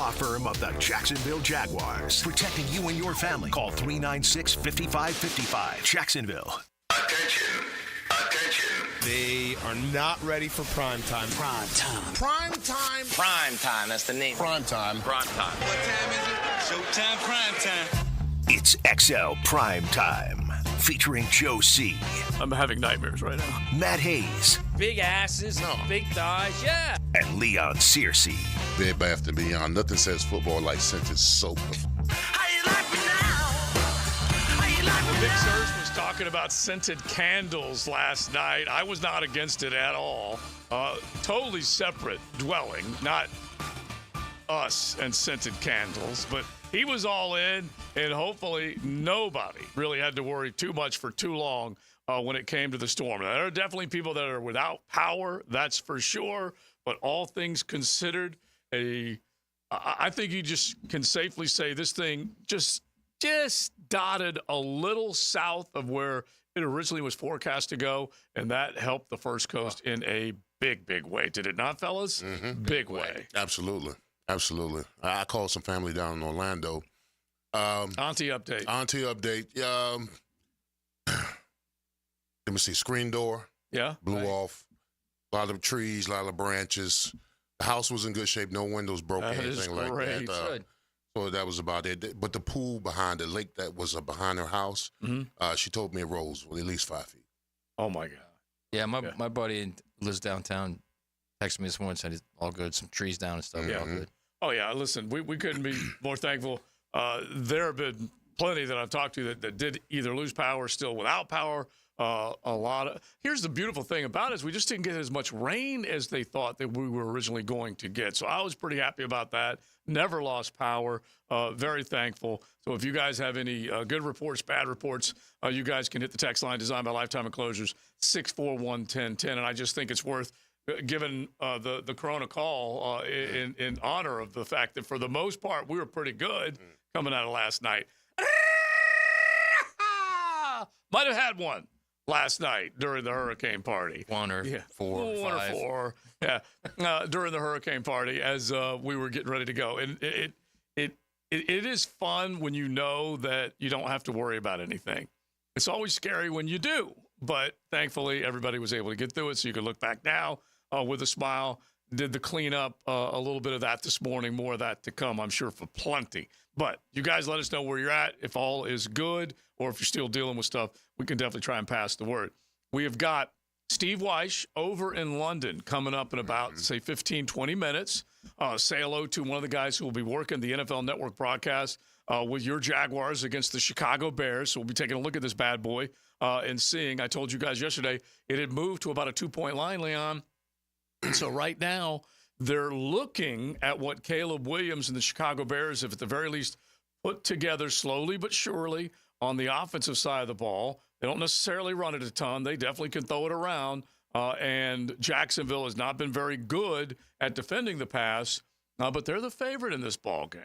law firm of the Jacksonville Jaguars. Protecting you and your family. Call 396-5555. Jacksonville. Attention. They are not ready for prime time. Prime time. Prime time. Prime time. That's the name. Prime time. Prime time. What time is it? Showtime prime time. It's XL Primetime. Featuring Joe C. I'm having nightmares right now. Matt Hayes. Big asses, big thighs, yeah. And Leon Searcy. Bed Bath & Beyond. Nothing says football like scented soap. How you like me now? How you like me Big now? Sirs was talking about scented candles last night. I was not against it at all. Totally separate dwelling, not us and scented candles, but he was all in, and hopefully nobody really had to worry too much for too long when it came to the storm. Now, there are definitely people that are without power, that's for sure, but all things considered, I think you just can safely say this thing just dotted a little south of where it originally was forecast to go, and that helped the First Coast in a big, big way. Did it not, fellas? Mm-hmm. Big way. Absolutely. I called some family down in Orlando. Auntie update. Let me see. Screen door Yeah? blew off. A lot of trees, a lot of branches. The house was in good shape. No windows broke or That is anything like great. that. Good. So that was about it. But the pool behind the lake that was behind her house, she told me it rose at least 5 feet. Oh, my God. Yeah, my buddy lives downtown. Texted me this morning, said it's all good. Some trees down and stuff. Yeah. All good. Oh, yeah. Listen, we couldn't be more thankful. There have been plenty that I've talked to that did either lose power, still without power. Here's the beautiful thing about it is we just didn't get as much rain as they thought that we were originally going to get. So I was pretty happy about that. Never lost power. Very thankful. So if you guys have any good reports, bad reports, you guys can hit the text line designed by Lifetime Enclosures, 641-1010. And I just think it's worth giving the Corona call in honor of the fact that for the most part, we were pretty good coming out of last night. Might have had one last night during the hurricane party. One or four or five. Yeah, during the hurricane party as we were getting ready to go. And it is fun when you know that you don't have to worry about anything. It's always scary when you do, but thankfully everybody was able to get through it, so you can look back now with a smile. Did the cleanup, a little bit of that this morning, more of that to come, I'm sure, for plenty. But you guys let us know where you're at, if all is good, or if you're still dealing with stuff, we can definitely try and pass the word. We have got Steve Wyche over in London coming up in about, say, 15, 20 minutes. Say hello to one of the guys who will be working the NFL Network broadcast with your Jaguars against the Chicago Bears. So we'll be taking a look at this bad boy and seeing. I told you guys yesterday it had moved to about a 2-point line, Leon. And so right now they're looking at what Caleb Williams and the Chicago Bears have at the very least put together slowly but surely on the offensive side of the ball. They don't necessarily run it a ton. They definitely can throw it around. And Jacksonville has not been very good at defending the pass, but they're the favorite in this ball game.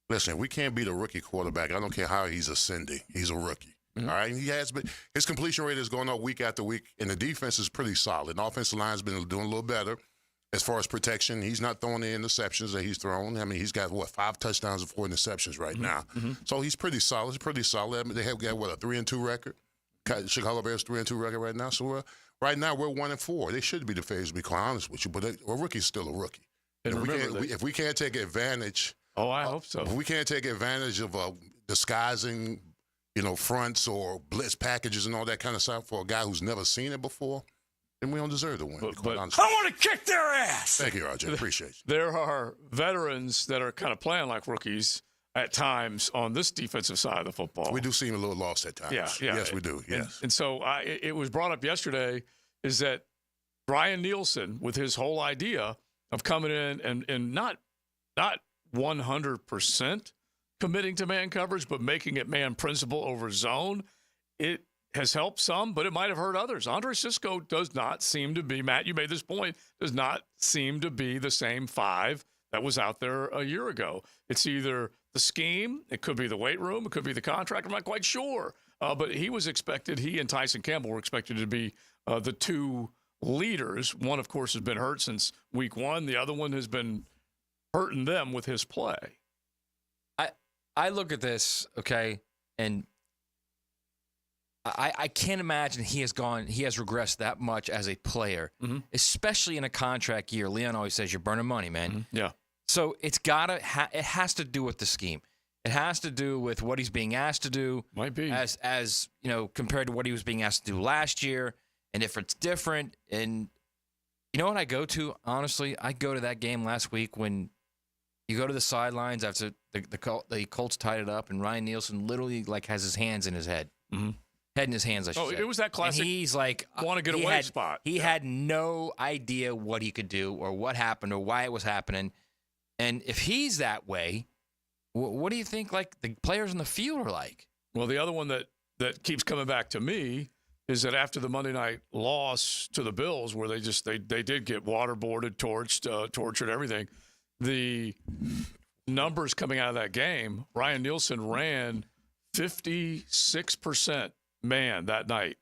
Listen, we can't beat a rookie quarterback. I don't care how he's ascending. He's a rookie. All right, he has been. His completion rate is going up week after week, and the defense is pretty solid. The offensive line's been doing a little better as far as protection. He's not throwing the interceptions that he's thrown. I mean, he's got 5 touchdowns and 4 interceptions right now. So he's pretty solid. I mean, they have got a 3-2 record. Chicago Bears 3-2 record right now. So right now we're 1-4. They should be the favorites, to be quite honest with you. But a rookie's still a rookie. And If we can't take advantage. Oh, I hope so. If we can't take advantage of disguising, fronts or blitz packages and all that kind of stuff for a guy who's never seen it before, then we don't deserve to win. But I want to kick their ass. Thank you, RJ. Appreciate you. There are veterans that are kind of playing like rookies at times on this defensive side of the football. We do seem a little lost at times. Yeah. Yes, we do. Yes. And so it was brought up yesterday is that Brian Nielsen, with his whole idea of coming in and not 100% committing to man coverage, but making it man principle over zone, it has helped some, but it might have hurt others. Andre Cisco does not seem to be, Matt, you made this point, does not seem to be the same 5 that was out there a year ago. It's either the scheme, it could be the weight room, it could be the contract, I'm not quite sure. But he and Tyson Campbell were expected to be the 2 leaders. One, of course, has been hurt since week 1. The other one has been hurting them with his play. I look at this, okay, and I can't imagine he has regressed that much as a player, especially in a contract year. Leon always says you're burning money, man. Yeah. So it has to do with the scheme. It has to do with what he's being asked to do. Might be. As compared to what he was being asked to do last year, and if it's different. And you know what I go to, honestly? I go to that game last week when you go to the sidelines after the Colts tied it up, and Ryan Nielsen literally has his hands in his head. Mm-hmm. Head in his hands, I should say. It was that classic. And he's like, want to get away spot. He had no idea what he could do or what happened or why it was happening. And if he's that way, what do you think the players on the field are like? Well, the other one that keeps coming back to me is that after the Monday night loss to the Bills, where they did get waterboarded, tortured, everything, the numbers coming out of that game, Ryan Nielsen ran 56% man that night.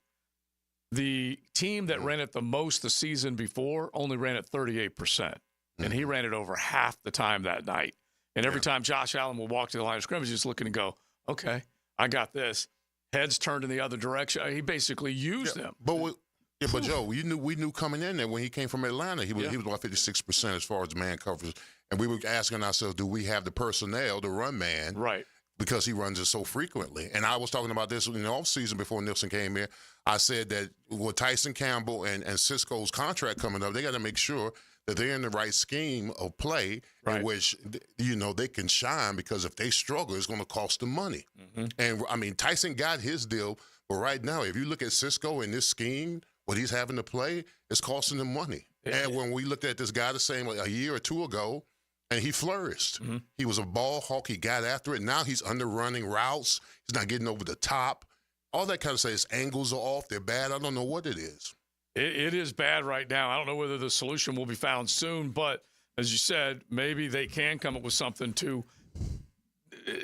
The team that ran it the most the season before only ran it 38%, and he ran it over half the time that night. And every time Josh Allen would walk to the line of scrimmage, just looking and go, okay, I got this. Heads turned in the other direction. He basically used them. But Joe, we knew coming in there when he came from Atlanta, he was about 56% as far as man coverage. And we were asking ourselves, do we have the personnel to run man? Right. Because he runs it so frequently. And I was talking about this in the offseason before Nielsen came here. I said that with Tyson Campbell and Cisco's contract coming up, they got to make sure that they're in the right scheme of play in which, they can shine, because if they struggle, it's going to cost them money. Mm-hmm. And, I mean, Tyson got his deal, but right now, if you look at Cisco in this scheme, what he's having to play, it's costing them money. Yeah. And when we looked at this guy the same a year or two ago, and he flourished. Mm-hmm. He was a ball hawk. He got after it. Now he's underrunning routes. He's not getting over the top. All that kind of stuff. His angles are off. They're bad. I don't know what it is. It is bad right now. I don't know whether the solution will be found soon, but as you said, maybe they can come up with something to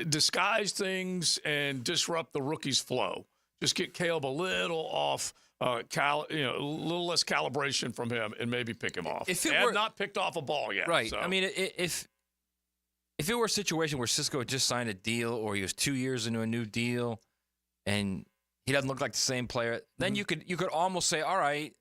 disguise things and disrupt the rookie's flow. Just get Caleb a little off, a little less calibration from him, and maybe pick him off. If it were not picked off a ball yet, right? So. I mean, if it were a situation where Cisco had just signed a deal, or he was 2 years into a new deal, and he doesn't look like the same player, then you could almost say, all right,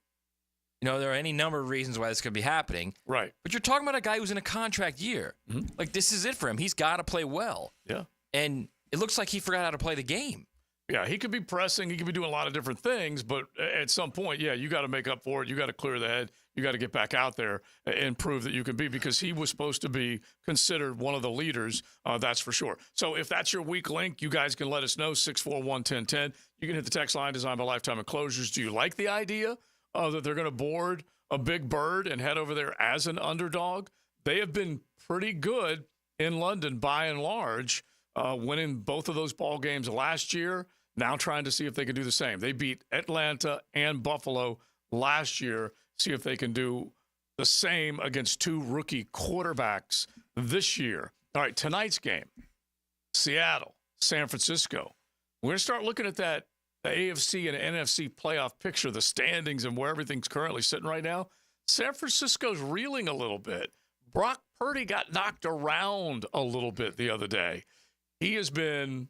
there are any number of reasons why this could be happening. Right. But you're talking about a guy who's in a contract year. Mm-hmm. This is it for him. He's got to play well. Yeah. And it looks like he forgot how to play the game. Yeah, he could be pressing. He could be doing a lot of different things. But at some point, you got to make up for it. You got to clear the head. You got to get back out there and prove that you can be, because he was supposed to be considered one of the leaders. That's for sure. So if that's your weak link, you guys can let us know, 641-1010. You can hit the text line, designed by Lifetime Enclosures. Do you like the idea that they're going to board a big bird and head over there as an underdog? They have been pretty good in London by and large, winning both of those ball games last year. Now trying to see if they can do the same. They beat Atlanta and Buffalo last year. See if they can do the same against two rookie quarterbacks this year. All right, tonight's game, Seattle, San Francisco. We're going to start looking at the AFC and NFC playoff picture, the standings and where everything's currently sitting right now. San Francisco's reeling a little bit. Brock Purdy got knocked around a little bit the other day. He has been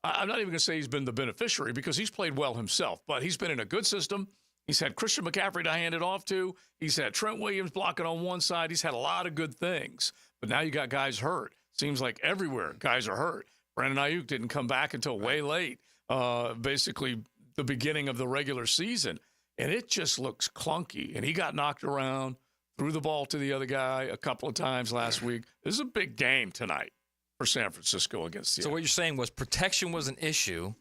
I'm not even going to say he's been the beneficiary, because he's played well himself, but he's been in a good system. He's had Christian McCaffrey to hand it off to. He's had Trent Williams blocking on one side. He's had a lot of good things, but now you got guys hurt. Seems like everywhere guys are hurt. Brandon Ayuk didn't come back until way late, basically the beginning of the regular season, and it just looks clunky. And he got knocked around, threw the ball to the other guy a couple of times last week. This is a big game tonight for San Francisco against Seattle. So what you're saying was protection was an issue,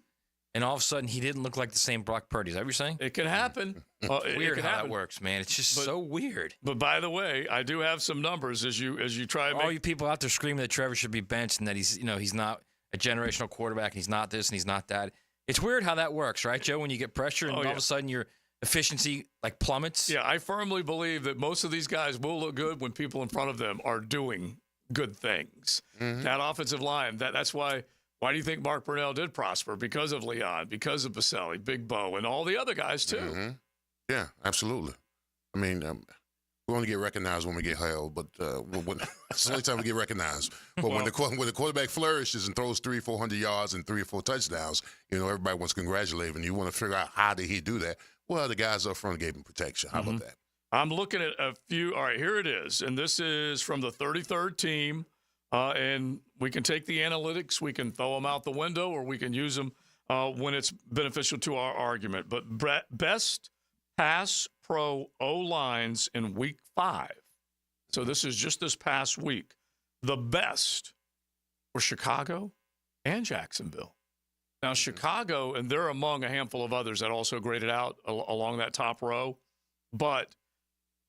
and all of a sudden he didn't look like the same Brock Purdy. Is that what you're saying? It can happen. Weird how that works, man. It's just so weird. But by the way, I do have some numbers as you try. All you people out there screaming that Trevor should be benched and that he's not a generational quarterback and he's not this and he's not that. It's weird how that works, right, Joe? When you get pressure and all of a sudden your efficiency plummets. Yeah, I firmly believe that most of these guys will look good when people in front of them are doing good things. Mm-hmm. That offensive line, that's why do you think Mark Brunell did prosper? Because of Leon, because of Baselli, Big Bo, and all the other guys too. Mm-hmm. Yeah, absolutely. I mean, We only get recognized when we get held, but it's the only time we get recognized. But when the quarterback flourishes and throws 300-400 yards and 3 or 4 touchdowns, everybody wants to congratulate him. And you want to figure out how did he do that? Well, the guys up front gave him protection. How about that? I'm looking at a few. All right, here it is, and this is from the 33rd team. And we can take the analytics, we can throw them out the window, or we can use them when it's beneficial to our argument. But best pass pro O-lines in week 5. So this is just this past week. The best were Chicago and Jacksonville. Now, Chicago, and they're among a handful of others that also graded out along that top row. But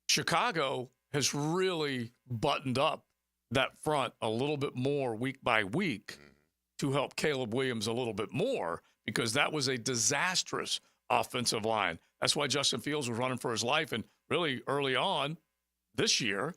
Chicago has really buttoned up that front a little bit more week by week to help Caleb Williams a little bit more, because that was a disastrous offensive line. That's why Justin Fields was running for his life. And really early on this year,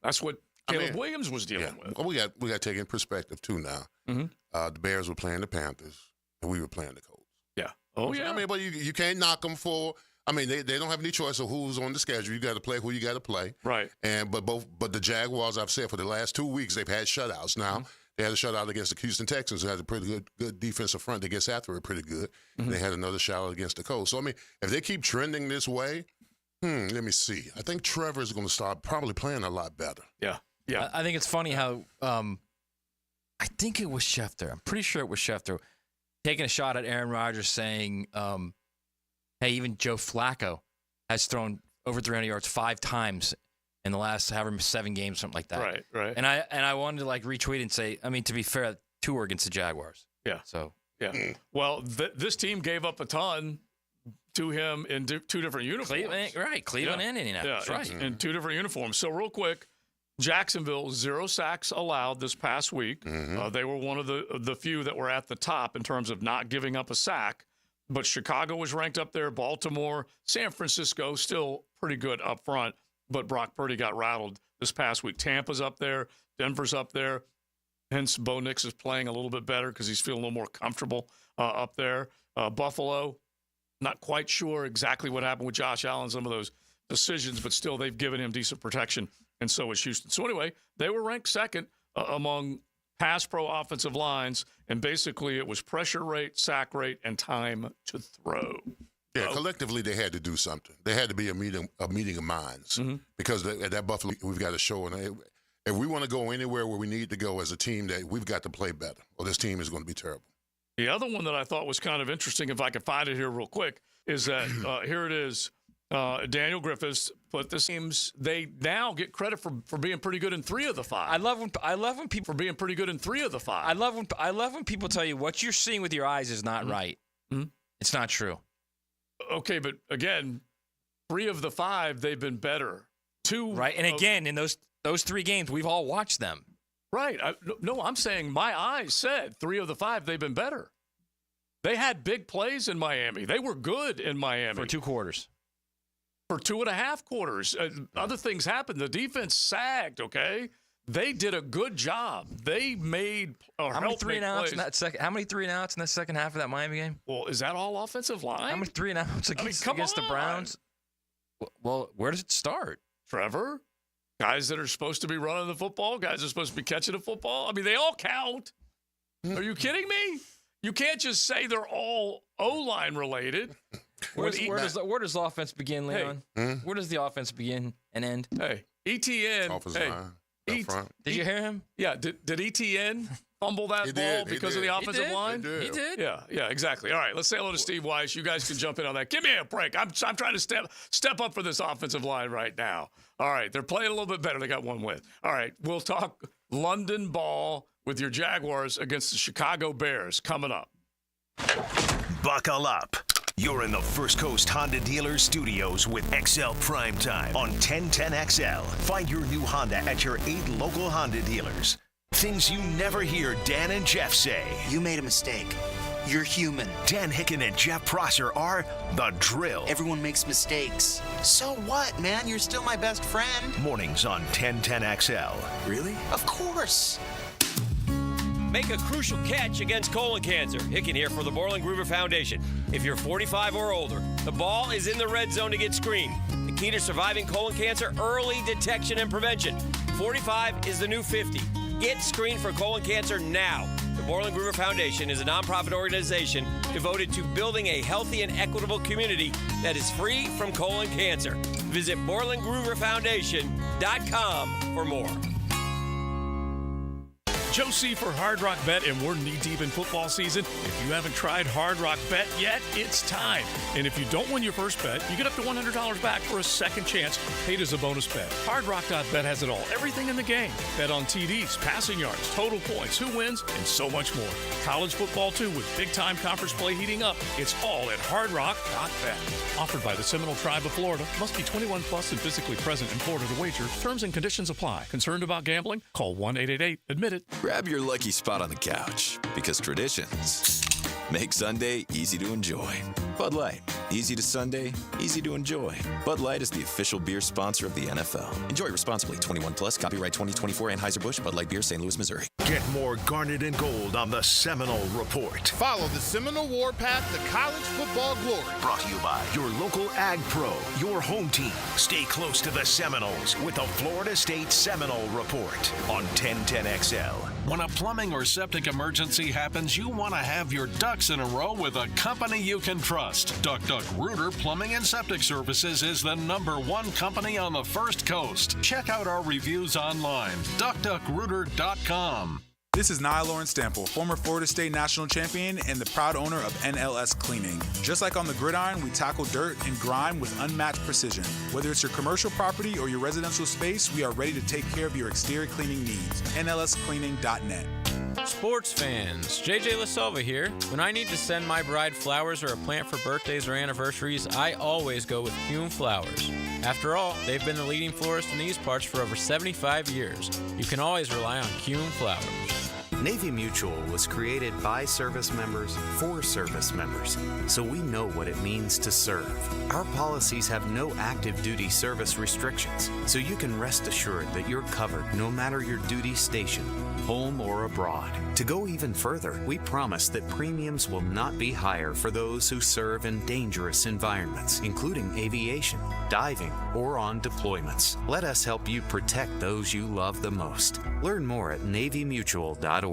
that's what Caleb Williams was dealing with. Well, we got to take in perspective, too, now. The Bears were playing the Panthers, and we were playing the Colts. Yeah. Oh, yeah. I mean, but you can't knock them for – I mean, they don't have any choice of who's on the schedule. You got to play who you got to play. Right. But the Jaguars, I've said for the last 2 weeks, they've had shutouts. Now, they had a shutout against the Houston Texans, who had a pretty good defensive front that gets after it pretty good. And they had another shutout against the Colts. So, I mean, if they keep trending this way, let me see. I think Trevor is going to start probably playing a lot better. Yeah. Yeah. I think it's funny how I think it was Schefter. I'm pretty sure it was Schefter taking a shot at Aaron Rodgers saying, hey, even Joe Flacco has thrown over 300 yards 5 times in the last 7 games, something like that. Right. And I wanted to retweet and say, I mean, to be fair, 2 were against the Jaguars. Yeah. So yeah. Well, this team gave up a ton to him in 2 different uniforms. Cleveland and Indianapolis. Right. In 2 different uniforms. So real quick, Jacksonville, 0 sacks allowed this past week. They were one of the few that were at the top in terms of not giving up a sack. But Chicago was ranked up there. Baltimore, San Francisco, still pretty good up front. But Brock Purdy got rattled this past week. Tampa's up there. Denver's up there. Hence, Bo Nix is playing a little bit better because he's feeling a little more comfortable up there. Buffalo, not quite sure exactly what happened with Josh Allen, some of those decisions, but still they've given him decent protection, and so is Houston. So anyway, they were ranked second among pass pro offensive lines, and basically it was pressure rate, sack rate, and time to throw. Yeah, collectively they had to do something. They had to be a meeting of minds because at that Buffalo we've got to show, and if we want to go anywhere where we need to go as a team, that we've got to play better, or this team is going to be terrible. The other one that I thought was kind of interesting, if I could find it here real quick, is that here it is. Daniel Griffiths, but this seems they now get credit for being pretty good in 3 of the 5. I love when people for being pretty good in 3 of the 5. I love when people tell you what you're seeing with your eyes is not right. It's not true. Okay, but again, 3 of the 5 they've been better. 2 right, and again in those 3 games we've all watched them. Right. No, I'm saying my eyes said 3 of the 5 they've been better. They had big plays in Miami. They were good in Miami for 2 quarters. For 2.5 quarters. Other things happened. The defense sagged, okay? They did a good job. They made how many 3-and-outs in that second? How many 3-and-outs in the second half of that Miami game? Well, is that all offensive line? How many 3-and-outs against the Browns? Well, where does it start? Trevor, guys that are supposed to be running the football, guys that are supposed to be catching the football. I mean, they all count. Are you kidding me? You can't just say they're all O-line related. Where does the offense begin, Leon? Where does the offense begin and end? Hey, ETN. Offensive line. Did you hear him? Yeah. Did ETN fumble that ball because of the offensive line? He did. Yeah, exactly. All right, let's say hello to Steve Wyche. You guys can jump in on that. Give me a break. I'm trying to step up for this offensive line right now. All right, they're playing a little bit better. They got 1 win. All right, we'll talk London ball with your Jaguars against the Chicago Bears coming up. Buckle up. You're in the First Coast Honda Dealer Studios with XL Primetime on 1010XL. Find your new Honda at your 8 local Honda dealers. Things you never hear Dan and Jeff say. You made a mistake. You're human. Dan Hicken and Jeff Prosser are the drill. Everyone makes mistakes. So what, man? You're still my best friend. Mornings on 1010XL. Really? Of course. Make a crucial catch against colon cancer. Hicken here for the Borland Groover Foundation. If you're 45 or older, the ball is in the red zone to get screened. The Key to surviving colon cancer, early detection and prevention. 45 is the new 50. Get screened for colon cancer now. The Borland Groover Foundation is a nonprofit organization devoted to building a healthy and equitable community that is free from colon cancer. Visit BorlandGrooverFoundation.com for more. Joe C. for Hard Rock Bet, and we're knee-deep in football season. If you haven't tried Hard Rock Bet yet, it's time. And if you don't win your first bet, you get up to $100 back for a second chance, paid as a bonus bet. HardRock.bet has it all, everything in the game. Bet on TDs, passing yards, total points, who wins, and so much more. College football, too, with big-time conference play heating up. It's all at HardRock.bet. Offered by the Seminole Tribe of Florida. Must be 21 plus and physically present in Florida to wager. Terms and conditions apply. Concerned about gambling? Call 1-888-ADMIT-IT. Grab your lucky spot on the couch, because traditions make Sunday easy to enjoy. Bud Light, easy to Sunday, easy to enjoy. Bud Light is the official beer sponsor of the NFL. Enjoy responsibly. 21 plus. Copyright 2024 Anheuser-Busch. Bud Light Beer, St. Louis, Missouri. Get more Garnet and Gold on the Seminole Report. Follow the Seminole Warpath to college football glory. Brought to you by your local Ag Pro, your home team. Stay close to the Seminoles with the Florida State Seminole Report on 1010XL. When a plumbing or septic emergency happens, you want to have your ducks in a row with a company you can trust. Duck Rooter Plumbing and Septic Services is the #1 company on the First Coast. Check out our reviews online, duckduckrooter.com. This is Nia Lauren Stample, former Florida State national champion and the proud owner of NLS Cleaning. Just like on the gridiron, we tackle dirt and grime with unmatched precision. Whether it's your commercial property or your residential space, we are ready to take care of your exterior cleaning needs. NLScleaning.net. Sports fans, JJ LaSalva here. When I need to send my bride flowers or a plant for birthdays or anniversaries, I always go with Hume Flowers. After all, they've been the leading florist in these parts for over 75 years. You can always rely on Hume Flowers. Navy Mutual was created by service members for service members, so we know what it means to serve. Our policies have no active duty service restrictions, so you can rest assured that you're covered no matter your duty station, home or abroad. To go even further, we promise that premiums will not be higher for those who serve in dangerous environments, including aviation, diving, or on deployments. Let us help you protect those you love the most. Learn more at NavyMutual.org.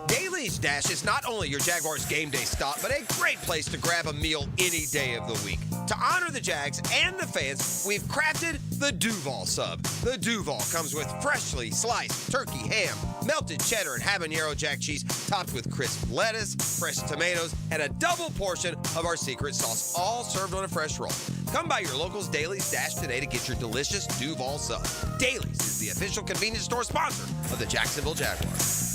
Daly's Dash is not only your Jaguars game day stop, but a great place to grab a meal any day of the week. To honor the Jags and the fans, we've crafted the Duval Sub. The Duval comes with freshly sliced turkey, ham, melted cheddar, and habanero jack cheese, topped with crisp lettuce, fresh tomatoes, and a double portion of our secret sauce, all served on a fresh roll. Come by your local's Daly's Dash today to get your delicious Duval Sub. Daly's is the official convenience store sponsor of the Jacksonville Jaguars.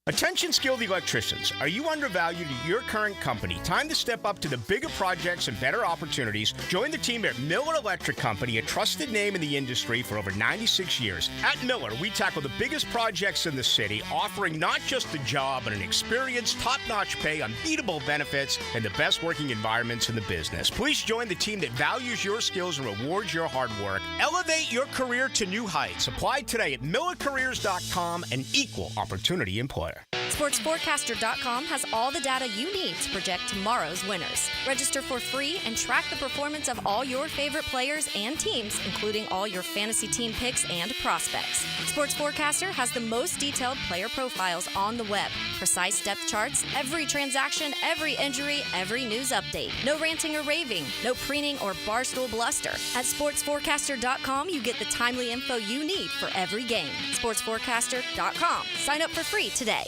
Attention skilled electricians. Are you undervalued at your current company? Time to step up to the bigger projects and better opportunities. Join the team at Miller Electric Company, a trusted name in the industry for over 96 years. At Miller, we tackle the biggest projects in the city, offering not just a job, but an experience, top-notch pay, unbeatable benefits, and the best working environments in the business. Please join the team that values your skills and rewards your hard work. Elevate your career to new heights. Apply today at millercareers.com, an equal opportunity employer. SportsForecaster.com has all the data you need to project tomorrow's winners. Register for free and track the performance of all your favorite players and teams, including all your fantasy team picks and prospects. Sports Forecaster has the most detailed player profiles on the web, precise depth charts, every transaction, every injury, every news update. No ranting or raving, no preening or barstool bluster. At SportsForecaster.com, you get the timely info you need for every game. SportsForecaster.com. Sign up for free today.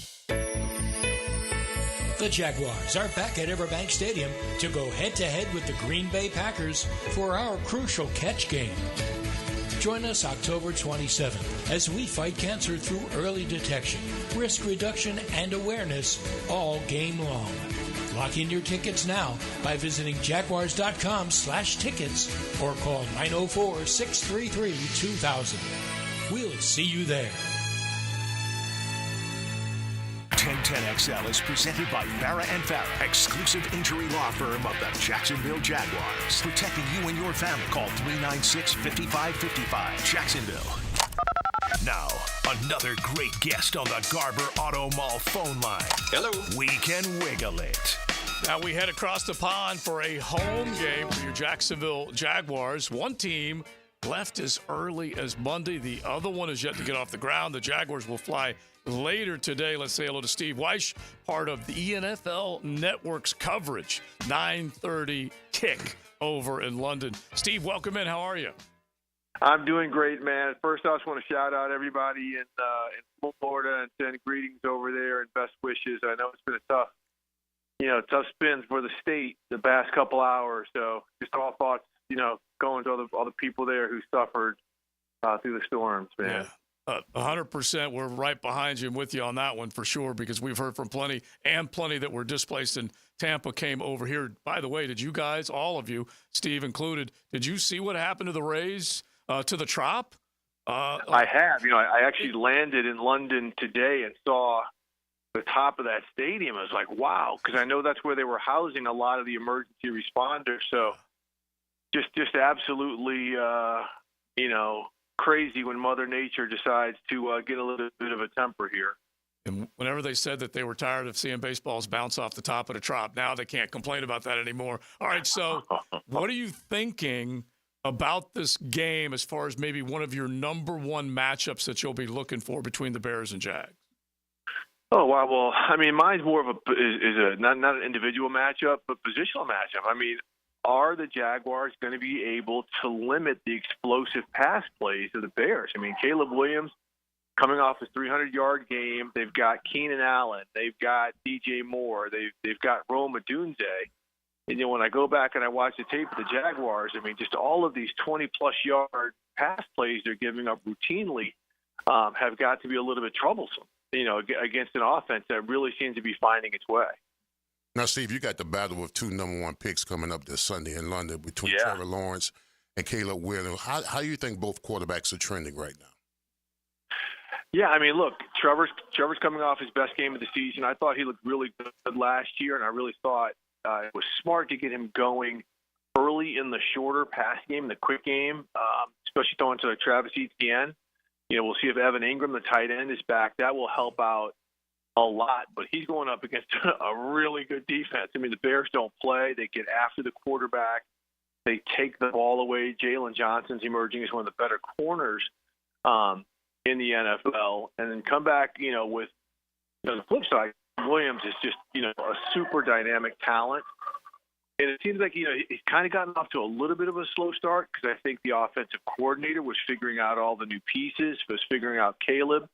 The Jaguars are back at Everbank Stadium to go head-to-head with the Green Bay Packers for our crucial catch game. Join us October 27th as we fight cancer through early detection, risk reduction, and awareness all game long. Lock in your tickets now by visiting jaguars.com/tickets or call 904-633-2000. We'll see you there. 1010XL is presented by Farah & Farah, exclusive injury law firm of the Jacksonville Jaguars. Protecting you and your family. Call 396-5555. Jacksonville. Now, another great guest on the Garber Auto Mall phone line. Hello. We can wiggle it. Now we head across the pond for a home game for your Jacksonville Jaguars. One team left as early as Monday. The other one is yet to get off the ground. The Jaguars will fly later today. Let's say hello to Steve Wyche, part of the NFL Network's coverage. 9:30 kick over in London. Steve, welcome in. How are you? I'm doing great, man. First, I just want to shout out everybody in Florida and send greetings over there and best wishes. I know it's been a tough spin for the state the past couple hours. So just all thoughts, going to all the people there who suffered through the storms, man. Yeah. 100%. We're right behind you and with you on that one for sure, because we've heard from plenty that were displaced in Tampa came over here. By the way, did you guys, all of you, Steve included, did you see what happened to the Rays, to the Trop? I have. I actually landed in London today and saw the top of that stadium. I was like, wow, because I know that's where they were housing a lot of the emergency responders. So just absolutely, crazy when Mother Nature decides to get a little bit of a temper here. And whenever they said that they were tired of seeing baseballs bounce off the top of the Trop, now they can't complain about that anymore. All right, so what are you thinking about this game as far as maybe one of your number one matchups that you'll be looking for between the Bears and Jags? Oh, wow. Well, mine's more of not an individual matchup, but positional matchup. Are the Jaguars going to be able to limit the explosive pass plays of the Bears? Caleb Williams coming off his 300-yard game. They've got Keenan Allen. They've got DJ Moore. They've got Rome Odunze. And when I go back and I watch the tape of the Jaguars, just all of these 20-plus yard pass plays they're giving up routinely have got to be a little bit troublesome, against an offense that really seems to be finding its way. Now, Steve, you got the battle of two number one picks coming up this Sunday in London between Trevor Lawrence and Caleb Williams. How do you think both quarterbacks are trending right now? Yeah, look, Trevor's coming off his best game of the season. I thought he looked really good last year, and I really thought it was smart to get him going early in the shorter pass game, the quick game, especially throwing to Travis Etienne. We'll see if Evan Ingram, the tight end, is back. That will help out a lot, but he's going up against a really good defense. The Bears don't play. They get after the quarterback. They take the ball away. Jalen Johnson's emerging as one of the better corners in the NFL. And then come back, with the flip side, Williams is just, a super dynamic talent. And it seems like, he's kind of gotten off to a little bit of a slow start because I think the offensive coordinator was figuring out all the new pieces, was figuring out Caleb.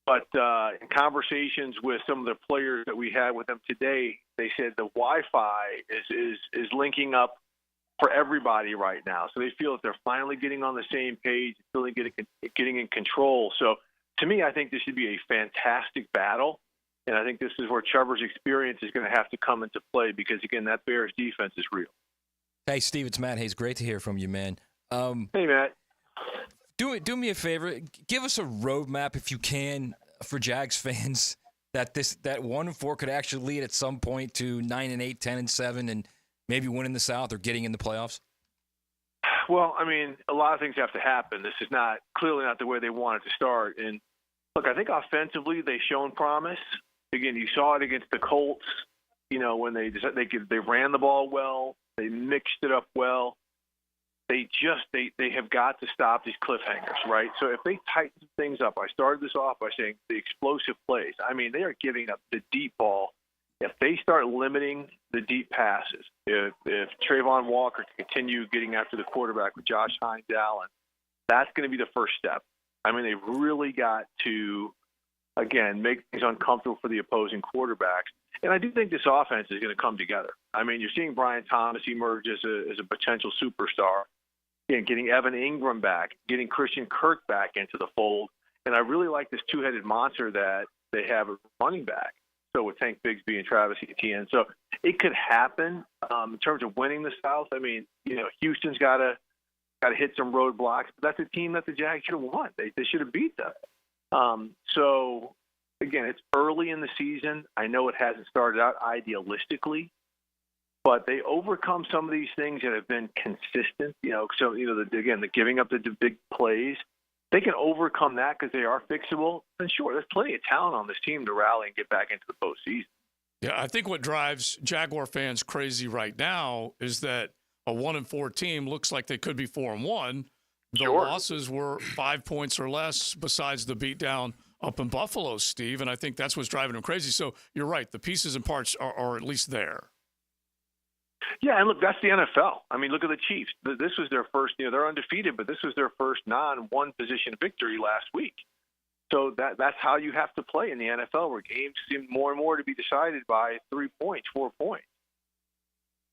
But in conversations with some of the players that we had with them today, they said the Wi-Fi is linking up for everybody right now. So they feel that they're finally getting on the same page, really getting in control. So to me, I think this should be a fantastic battle. And I think this is where Trevor's experience is going to have to come into play because, again, that Bears defense is real. Hey, Steve, it's Matt Hayes. Great to hear from you, man. Hey, Matt. Do me a favor. Give us a roadmap, if you can, for Jags fans that 1-4 could actually lead at some point to 9-8, 10-7, and maybe winning the South or getting in the playoffs. Well, a lot of things have to happen. This is clearly not the way they wanted to start. And look, I think offensively they've shown promise. Again, you saw it against the Colts. When they ran the ball well, they mixed it up well. They have got to stop these cliffhangers, right? So if they tighten things up, I started this off by saying the explosive plays. They are giving up the deep ball. If they start limiting the deep passes, if Trayvon Walker can continue getting after the quarterback with Josh Hines Allen, that's going to be the first step. They've really got to, again, make things uncomfortable for the opposing quarterbacks. And I do think this offense is going to come together. You're seeing Brian Thomas emerge as a potential superstar. Again, getting Evan Ingram back, getting Christian Kirk back into the fold. And I really like this two-headed monster that they have a running back. So with Tank Bigsby and Travis Etienne. So it could happen in terms of winning the South. Houston's got to hit some roadblocks, but that's a team that the Jags should have won. They should have beat them. So, again, it's early in the season. I know it hasn't started out idealistically, but they overcome some of these things that have been consistent. The giving up the big plays. They can overcome that because they are fixable. And sure, there's plenty of talent on this team to rally and get back into the postseason. Yeah, I think what drives Jaguar fans crazy right now is that a 1-4 team looks like they could be 4-1. The losses were 5 points or less besides the beatdown up in Buffalo, Steve, and I think that's what's driving them crazy. So you're right. The pieces and parts are at least there. Yeah, and look, that's the NFL. I mean, look at the Chiefs. This was their first, they're undefeated, but this was their first non-one position victory last week. So that's how you have to play in the NFL, where games seem more and more to be decided by 3 points, 4 points.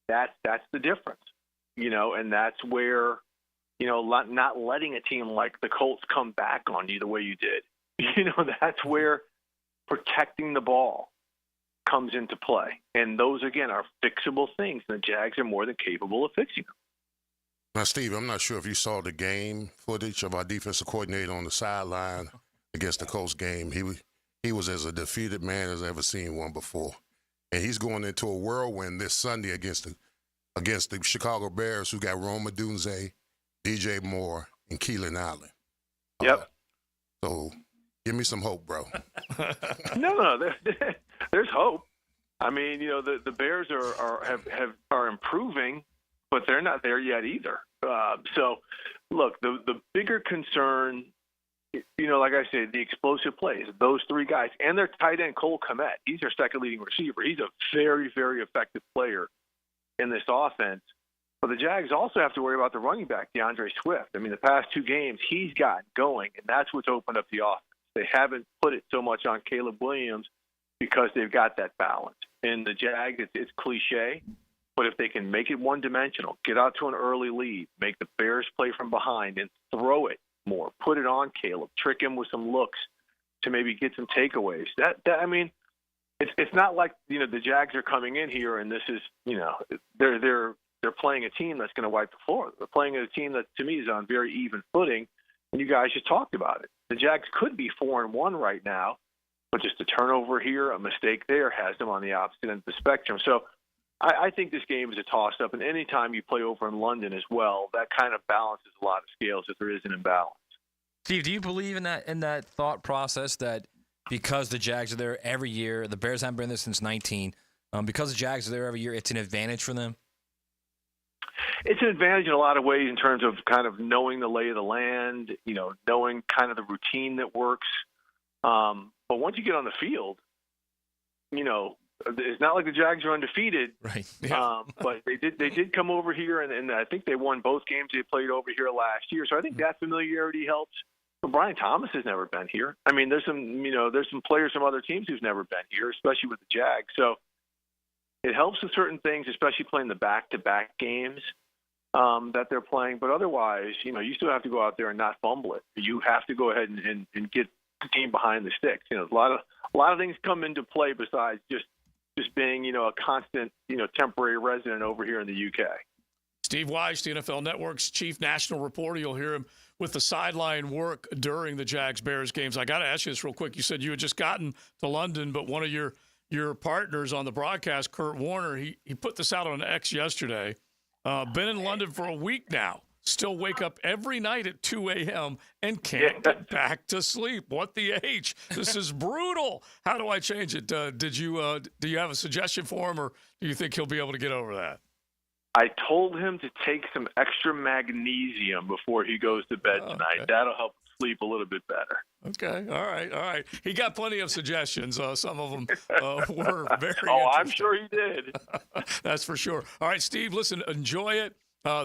That's the difference, and that's where, not letting a team like the Colts come back on you the way you did. That's where protecting the ball comes into play. And those, again, are fixable things. And the Jags are more than capable of fixing them. Now, Steve, I'm not sure if you saw the game footage of our defensive coordinator on the sideline against the Colts game. He was as a defeated man as I've ever seen one before. And he's going into a whirlwind this Sunday against the Chicago Bears, who got Rome Odunze, DJ Moore, and Keelan Allen. Yep. So give me some hope, bro. No, there's hope. I mean, the Bears are improving, but they're not there yet either. So, look, the bigger concern, like I said, the explosive plays, those three guys, and their tight end, Cole Kmet. He's their second leading receiver. He's a very, very effective player in this offense. But the Jags also have to worry about the running back, DeAndre Swift. I mean, the past 2 games, he's gotten going, and that's what's opened up the offense. They haven't put it so much on Caleb Williams because they've got that balance. And the Jags, it's cliche, but if they can make it one-dimensional, get out to an early lead, make the Bears play from behind, and throw it more, put it on Caleb, trick him with some looks to maybe get some takeaways. I mean, it's not like the Jags are coming in here and this is they're playing a team that's going to wipe the floor. They're playing a team that to me is on very even footing, and you guys just talked about it. The Jags could be 4-1 right now, but just a turnover here, a mistake there has them on the opposite end of the spectrum. So I think this game is a toss-up, and anytime you play over in London as well, that kind of balances a lot of scales if there is an imbalance. Steve, do you believe in that thought process that because the Jags are there every year, the Bears haven't been there since 19, because the Jags are there every year, it's an advantage for them? It's an advantage in a lot of ways in terms of kind of knowing the lay of the land, knowing kind of the routine that works. But once you get on the field, it's not like the Jags are undefeated. Right. Yeah. But they did come over here, and I think they won both games they played over here last year. So I think that familiarity helps. But Brian Thomas has never been here. I mean, there's some players from other teams who's never been here, especially with the Jags. So it helps with certain things, especially playing the back-to-back games that they're playing. But otherwise, you still have to go out there and not fumble it. You have to go ahead and get the team behind the sticks. A lot of things come into play besides just being, a constant, temporary resident over here in the UK. Steve Wyche, the NFL Network's chief national reporter. You'll hear him with the sideline work during the Jags-Bears games. I got to ask you this real quick. You said you had just gotten to London, but one of your partners on the broadcast, Kurt Warner, he put this out on X yesterday. Been in London for a week now. Still wake up every night at 2 a.m. and can't get back to sleep. What the H? This is brutal. How do I change it? Do you have a suggestion for him, or do you think he'll be able to get over that? I told him to take some extra magnesium before he goes to bed tonight. That'll help him sleep a little bit better. Okay. All right. He got plenty of suggestions. Some of them were very I'm sure he did. That's for sure. All right, Steve, listen, enjoy it.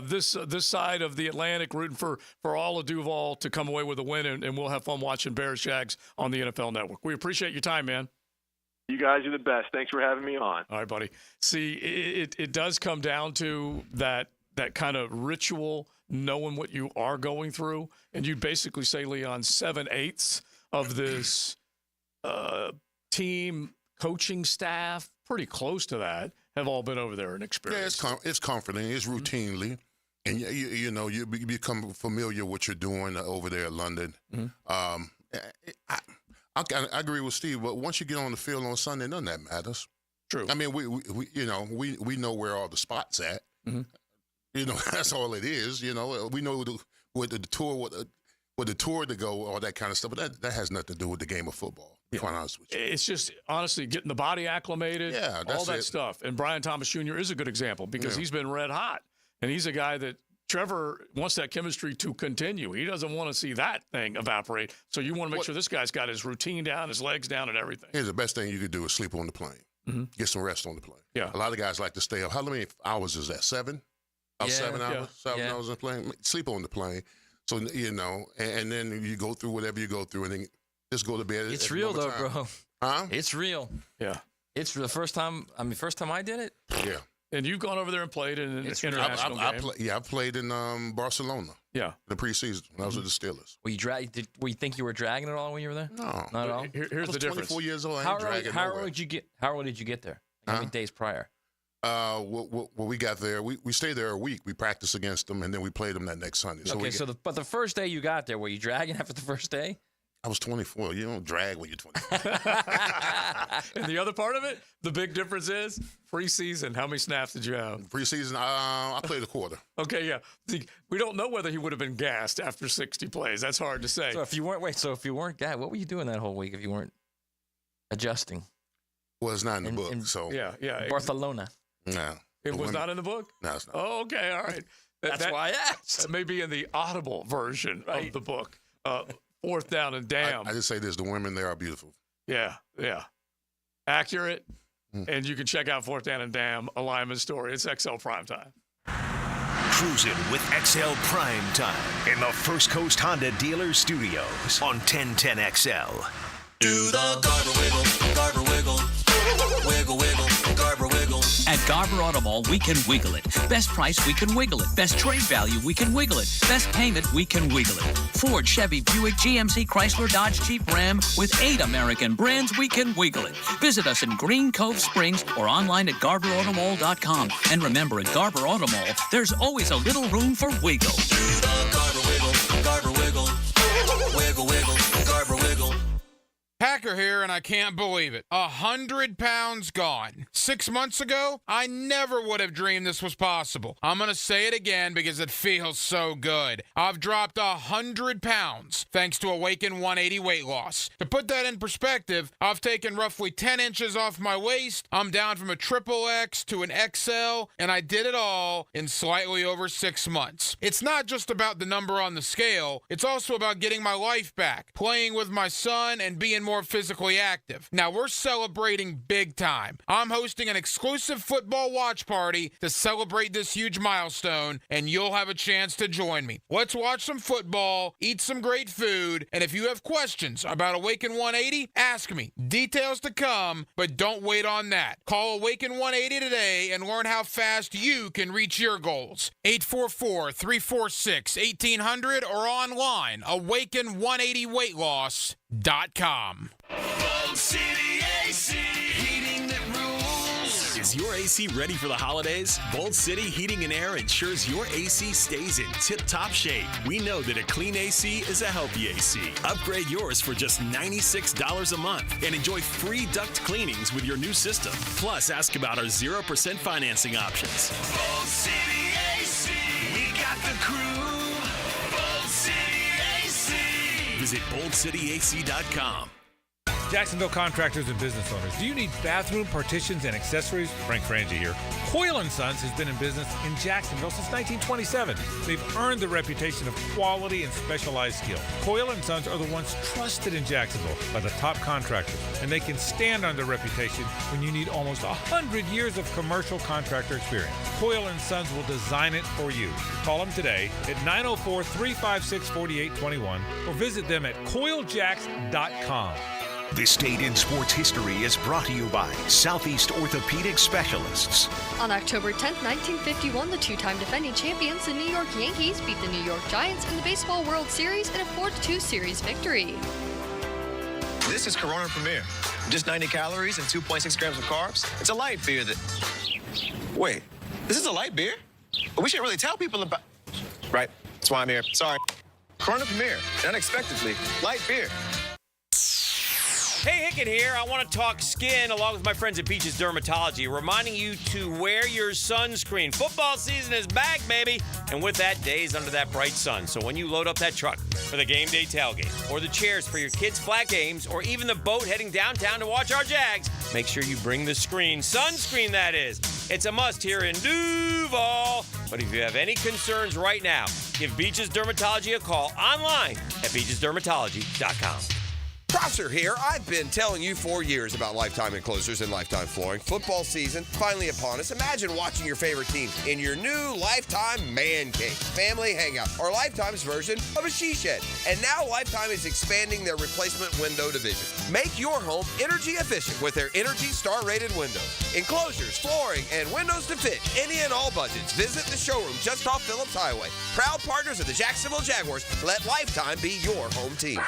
This side of the Atlantic, rooting for all of Duval to come away with a win, and we'll have fun watching Bears Jags on the NFL Network. We appreciate your time, man. You guys are the best. Thanks for having me on. All right, buddy. See, it does come down to that kind of ritual, knowing what you are going through, and you basically say, Leon, 7/8 of this team coaching staff, pretty close to that, have all been over there and experienced. Yeah, it's comforting. It's routinely, and you become familiar with what you're doing over there in London. Mm-hmm. I agree with Steve, but once you get on the field on Sunday, none of that matters. True. I mean, we know where all the spots at. Mm-hmm. That's all it is. We know what the tour. with the tour to go, all that kind of stuff. But that has nothing to do with the game of football, to be quite honest with you. It's just, honestly, getting the body acclimated, all that stuff. And Brian Thomas Jr. is a good example because he's been red hot. And he's a guy that Trevor wants that chemistry to continue. He doesn't want to see that thing evaporate. So you want to make sure this guy's got his routine down, his legs down, and everything. Here's the best thing you could do is sleep on the plane. Get some rest on the plane. Yeah. A lot of guys like to stay up. How many hours is that? 7? About 7 hours? 7 hours on the plane? Sleep on the plane. So, and then you go through whatever you go through, and then just go to bed. It's real, though, bro. Huh? It's real. Yeah. It's the first time I did it. Yeah. And you've gone over there and played in an international game. I played in Barcelona. Yeah. The preseason when I was with the Steelers. Were you think you were dragging it all when you were there? No. Not at all? Here's the difference. 24 years old. How early did you get there? How many days prior? Well, we got there. We stayed there a week. We practiced against them, and then we played them that next Sunday. But the first day you got there, were you dragging after the first day? I was 24. You don't drag when you're 24. And the other part of it, the big difference is preseason. How many snaps did you have? Preseason, I played a quarter. Okay, yeah. We don't know whether he would have been gassed after 60 plays. That's hard to say. So if you weren't gassed, what were you doing that whole week if you weren't adjusting? Well, it's not in the book. So yeah. Barcelona. No. It was not in the book? No, it's not. Oh, okay, all right. That's why I asked. That may be in the audible version of the book. Fourth down and damn. I just say this: the women there are beautiful. Yeah. Accurate, and you can check out Fourth Down and Damn, a lineman story. It's XL Primetime. Cruising with XL Primetime in the First Coast Honda Dealer Studios on 1010XL. Do the Garber wiggle, Garber wiggle, wiggle, wiggle, Garber wiggle. At Garber Auto Mall, we can wiggle it. Best price, we can wiggle it. Best trade value, we can wiggle it. Best payment, we can wiggle it. Ford, Chevy, Buick, GMC, Chrysler, Dodge, Jeep, Ram. With 8 American brands, we can wiggle it. Visit us in Green Cove Springs or online at GarberAutomall.com. And remember, at Garber Auto Mall, there's always a little room for wiggle. Do the Garber wiggle, Garber wiggle, wiggle, wiggle, Garber wiggle. Packer here, and I can't believe it. 100 pounds gone. 6 months ago, I never would have dreamed this was possible. I'm going to say it again because it feels so good. I've dropped 100 pounds thanks to Awaken 180 weight loss. To put that in perspective, I've taken roughly 10 inches off my waist. I'm down from a XXX to an XL, and I did it all in slightly over 6 months. It's not just about the number on the scale. It's also about getting my life back, playing with my son, and being more physically active. Now we're celebrating big time. I'm hosting an exclusive football watch party to celebrate this huge milestone, and you'll have a chance to join me. Let's watch some football, eat some great food, and if you have questions about Awaken 180, ask me. Details to come, but don't wait on that. Call Awaken 180 today and learn how fast you can reach your goals. 844-346-1800 or online, awaken180weightloss.com. Bold City AC, heating that rules. Is your AC ready for the holidays? Bold City Heating and Air ensures your AC stays in tip-top shape. We know that a clean AC is a healthy AC. Upgrade yours for just $96 a month and enjoy free duct cleanings with your new system. Plus, ask about our 0% financing options. Bold City AC, we got the crew. Bold City AC. Visit boldcityac.com. Jacksonville contractors and business owners, do you need bathroom partitions and accessories? Frank Frangie here. Coyle & Sons has been in business in Jacksonville since 1927. They've earned the reputation of quality and specialized skill. Coyle & Sons are the ones trusted in Jacksonville by the top contractors, and they can stand on their reputation when you need almost 100 years of commercial contractor experience. Coyle & Sons will design it for you. Call them today at 904-356-4821 or visit them at coiljacks.com. This Date in Sports History is brought to you by Southeast Orthopedic Specialists. On October 10, 1951, the two-time defending champions, the New York Yankees, beat the New York Giants in the Baseball World Series in a 4-2 series victory. This is Corona Premier. Just 90 calories and 2.6 grams of carbs. It's a light beer that... Wait, this is a light beer? But we shouldn't really tell people about... Right, that's why I'm here. Sorry. Corona Premier, and unexpectedly, light beer. Hey, Bacon here. I want to talk skin along with my friends at Beach's Dermatology, reminding you to wear your sunscreen. Football season is back, baby. And with that, days under that bright sun. So when you load up that truck for the game day tailgate, or the chairs for your kids' flat games, or even the boat heading downtown to watch our Jags, make sure you bring the screen. Sunscreen, that is. It's a must here in Duval. But if you have any concerns right now, give Beach's Dermatology a call online at beachesdermatology.com. Prosser here. I've been telling you for years about Lifetime Enclosures and Lifetime Flooring. Football season finally upon us. Imagine watching your favorite team in your new Lifetime Man Cave, family hangout, or Lifetime's version of a she shed. And now Lifetime is expanding their replacement window division. Make your home energy efficient with their Energy Star rated windows. Enclosures, flooring, and windows to fit any and all budgets. Visit the showroom just off Phillips Highway. Proud partners of the Jacksonville Jaguars. Let Lifetime be your home team.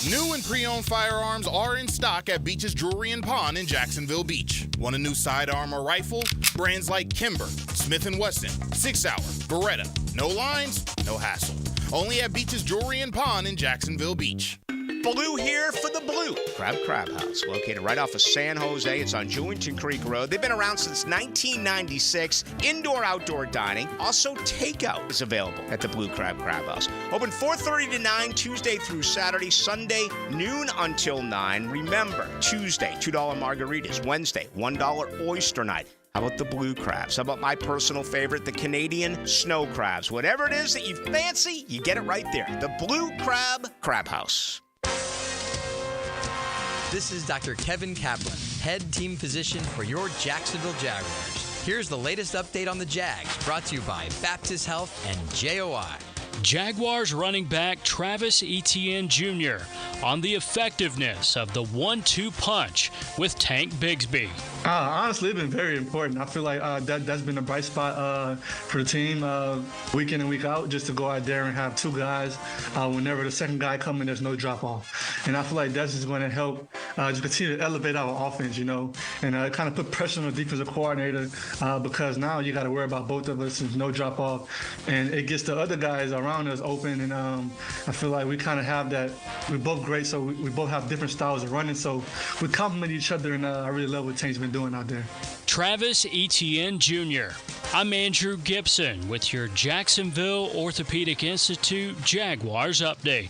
New and pre-owned firearms are in stock at Beach's Jewelry and Pawn in Jacksonville Beach. Want a new sidearm or rifle? Brands like Kimber, Smith & Wesson, 6 Hour, Beretta. No lines, no hassle. Only at Beach's Jewelry and Pawn in Jacksonville Beach. Blue here for the Blue Crab House, located right off of San Jose. It's on Jewington Creek Road. They've been around since 1996. Indoor-outdoor dining. Also, takeout is available at the Blue Crab House. Open 4:30 to 9, Tuesday through Saturday. Sunday, noon until 9. Remember, Tuesday, $2 margaritas. Wednesday, $1 oyster night. How about the blue crabs? How about my personal favorite, the Canadian snow crabs? Whatever it is that you fancy, you get it right there. The Blue Crab House. This is Dr. Kevin Kaplan, head team physician for your Jacksonville Jaguars. Here's the latest update on the Jags, brought to you by Baptist Health and JOI. Jaguars running back Travis Etienne Jr. on the effectiveness of the 1-2 punch with Tank Bigsby. Honestly, it's been very important. I feel like that's been a bright spot for the team week in and week out, just to go out there and have two guys. Whenever the second guy comes in, there's no drop-off. And I feel like that's just going to help just continue to elevate our offense, and kind of put pressure on the defensive coordinator because now you got to worry about both of us and no drop-off. And it gets the other guys around us open, and I feel like we kind of have that. We're both great, so we both have different styles of running, so we complement each other, and I really love what Tank's been doing out there. Travis Etienne Jr. I'm Andrew Gibson with your Jacksonville Orthopedic Institute Jaguars update.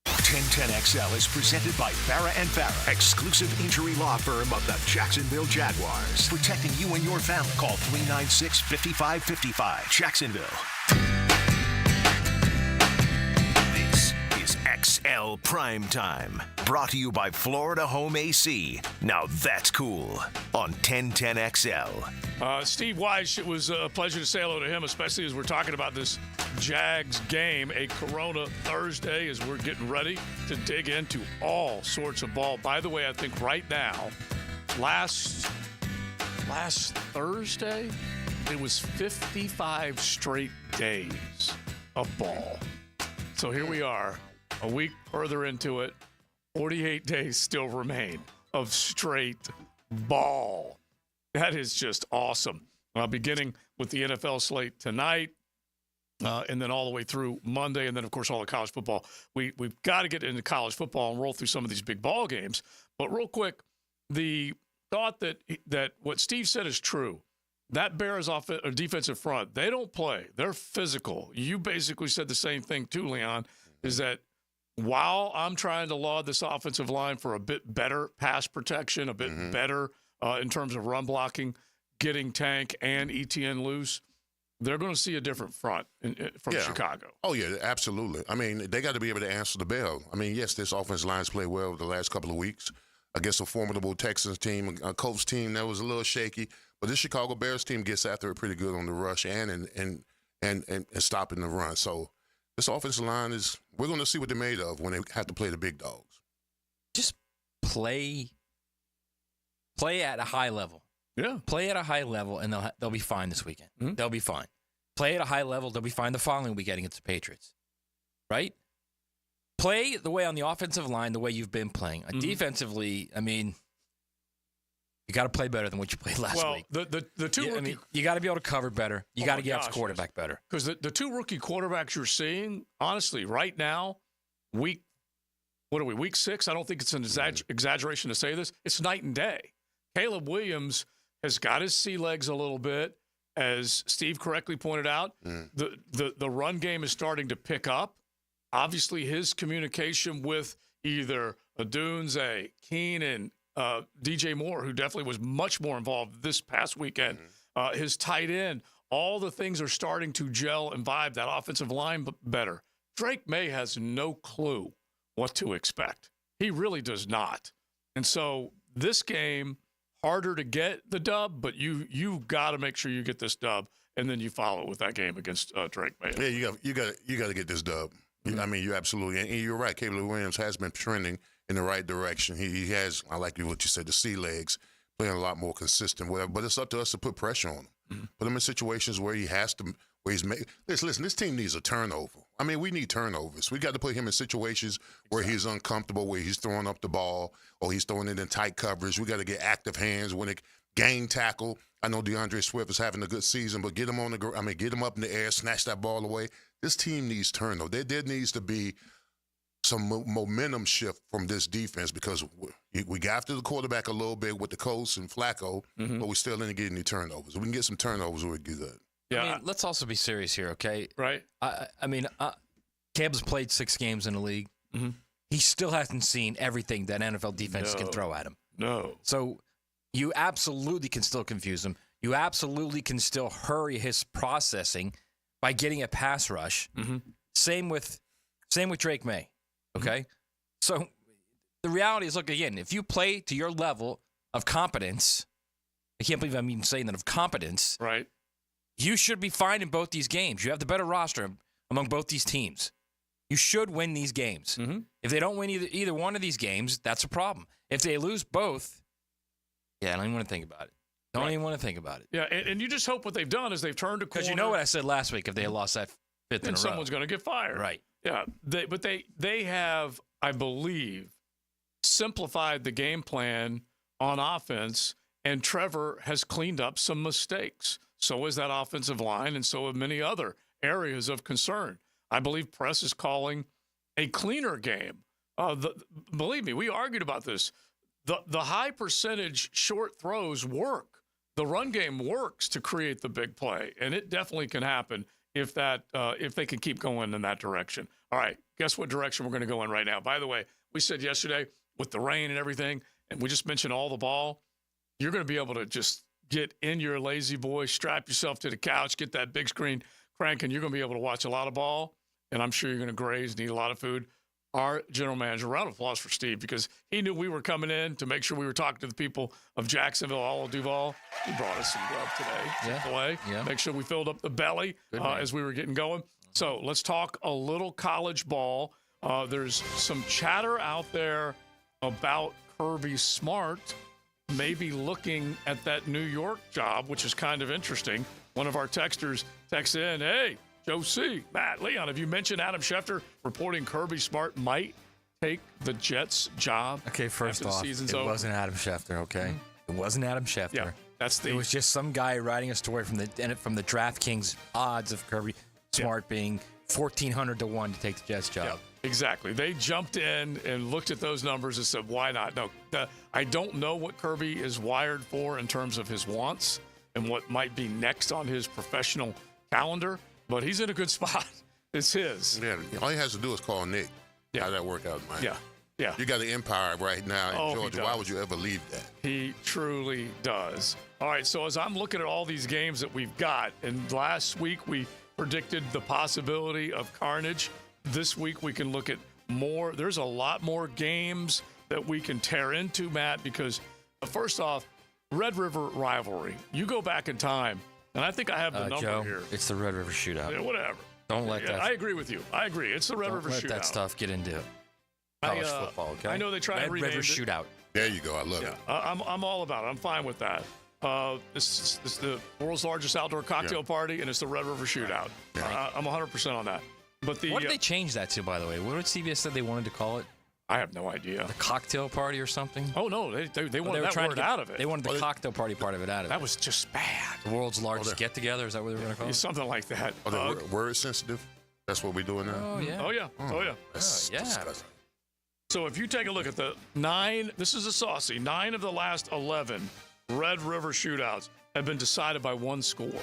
1010XL is presented by Farah & Farah, exclusive injury law firm of the Jacksonville Jaguars. Protecting you and your family. Call 396-5555. Jacksonville. This is XL Primetime. Brought to you by Florida Home AC. Now that's cool. On 1010XL. Steve Wyche, it was a pleasure to say hello to him, especially as we're talking about this Jags game, a Corona Thursday, as we're getting ready to dig into all sorts of ball. By the way, I think right now, last Thursday, it was 55 straight days of ball. So here we are, a week further into it. 48 days still remain of straight ball. That is just awesome. Beginning with the NFL slate tonight, and then all the way through Monday, and then, of course, all the college football. We've got to get into college football and roll through some of these big ball games. But real quick, the thought that what Steve said is true. That Bears defensive front, they don't play. They're physical. You basically said the same thing too, Leon, is that while I'm trying to laud this offensive line for a bit better pass protection, a bit better in terms of run blocking, getting Tank and Etienne loose, they're going to see a different front from Chicago. Oh, yeah, absolutely. I mean, they got to be able to answer the bell. I mean, yes, this offensive line's played well the last couple of weeks against a formidable Texans team, a Colts team that was a little shaky. But this Chicago Bears team gets after it pretty good on the rush and stopping the run. So this offensive line we're going to see what they're made of when they have to play the big dogs. Just play at a high level. Yeah. Play at a high level, and they'll be fine this weekend. Mm-hmm. They'll be fine. Play at a high level, they'll be fine the following weekend against the Patriots. Right? Play the way on the offensive line, the way you've been playing. Defensively, I mean, you got to play better than what you played last week. The two rookie, you got to be able to cover better. You got to get after quarterback better. Because the two rookie quarterbacks you're seeing, honestly, right now, week what are we, week 6? I don't think it's an exaggeration to say this. It's night and day. Caleb Williams has got his sea legs a little bit. As Steve correctly pointed out, the run game is starting to pick up. Obviously, his communication with either Odunze, Keenan, DJ Moore, who definitely was much more involved this past weekend, his tight end, all the things are starting to gel and vibe that offensive line better. Drake May has no clue what to expect. He really does not. And so this game, harder to get the dub, but you've got to make sure you get this dub, and then you follow it with that game against Drake May. Yeah, you got to get this dub. I mean, you absolutely, and you're right. Caleb Williams has been trending in the right direction. He has, I like what you said, the sea legs, playing a lot more consistent, whatever. But it's up to us to put pressure on him. Put him in situations where he has to, where he's made. Listen, this team needs a turnover. I mean, we need turnovers. We got to put him in situations where he's uncomfortable, where he's throwing up the ball or he's throwing it in tight coverage. We got to get active hands when it gang tackle. I know DeAndre Swift is having a good season, but get him on the, I mean, get him up in the air, snatch that ball away. This team needs turnover. There needs to be some momentum shift from this defense because we got after the quarterback a little bit with the Colts and Flacco, but we still didn't get any turnovers. We can get some turnovers, we'd be good. Yeah. I mean, let's also be serious here, okay? Right. I mean, Caleb's played 6 games in the league. He still hasn't seen everything that NFL defense can throw at him. No. So you absolutely can still confuse him. You absolutely can still hurry his processing by getting a pass rush. Same with Drake May. Okay? So the reality is, look, again, if you play to your level of competence, I can't believe I'm even saying that, of competence. Right. You should be fine in both these games. You have the better roster among both these teams. You should win these games. If they don't win either one of these games, that's a problem. If they lose both, I don't even want to think about it. Don't even want to think about it. Yeah, and you just hope what they've done is they've turned a corner. Because you know what I said last week, if they had lost that 5th in a row. Someone's going to get fired. Right. Yeah, but they have, I believe, simplified the game plan on offense, and Trevor has cleaned up some mistakes. So is that offensive line, and so have many other areas of concern. I believe Press is calling a cleaner game. Believe me, we argued about this. The high percentage short throws work. The run game works to create the big play, and it definitely can happen if they can keep going in that direction. All right, guess what direction we're going to go in right now? By the way, we said yesterday with the rain and everything, and we just mentioned all the ball, you're going to be able to just get in your lazy boy, strap yourself to the couch, get that big screen cranking. You're going to be able to watch a lot of ball, and I'm sure you're going to graze, need a lot of food. Our general manager, round of applause for Steve, because he knew we were coming in to make sure we were talking to the people of Jacksonville, all of Duval. He brought us some grub today. Make sure we filled up the belly as we were getting going. So let's talk a little college ball. There's some chatter out there about Kirby Smart maybe looking at that New York job, which is kind of interesting. One of our texters texts in, hey, Joe C., Matt, Leon, have you mentioned Adam Schefter reporting Kirby Smart might take the Jets' job? Okay, first off, it wasn't Adam Schefter, okay? It wasn't Adam Schefter. Yeah, it was just some guy writing a story from the DraftKings odds of Kirby Smart being 1,400 to 1 to take the Jets' job. Yeah, exactly. They jumped in and looked at those numbers and said, why not? No, I don't know what Kirby is wired for in terms of his wants and what might be next on his professional calendar. But he's in a good spot. It's his. Yeah, all he has to do is call Nick. How'd that work out, man? Yeah. You got an empire right now in Georgia. Why would you ever leave that? He truly does. All right, so as I'm looking at all these games that we've got, and last week we predicted the possibility of carnage. This week we can look at more. There's a lot more games that we can tear into, Matt, because first off, Red River rivalry. You go back in time, and I think I have the number Joe, here. It's the Red River Shootout. Yeah, whatever. Don't let that. I agree with you. I agree. It's the Red River Shootout. Don't let that stuff get into college football, okay? I know they try to rename Red River Shootout. There you go. I love it. I'm all about it. I'm fine with that. This is the world's largest outdoor cocktail party, and it's the Red River Shootout. I'm 100% on that. But what did they change that to, by the way? What did CBS said they wanted to call it? I have no idea. The cocktail party or something? Oh, no. They wanted that word out of it. They wanted the cocktail party part of it out of it. That was just bad. The world's largest get-together? Is that what they were going to call it? Something like that. Are they word sensitive? That's what we're doing now? Oh, yeah. Oh, yeah. That's disgusting. So if you take a look at the 9, this is a saucy, 9 of the last 11 Red River shootouts have been decided by one score.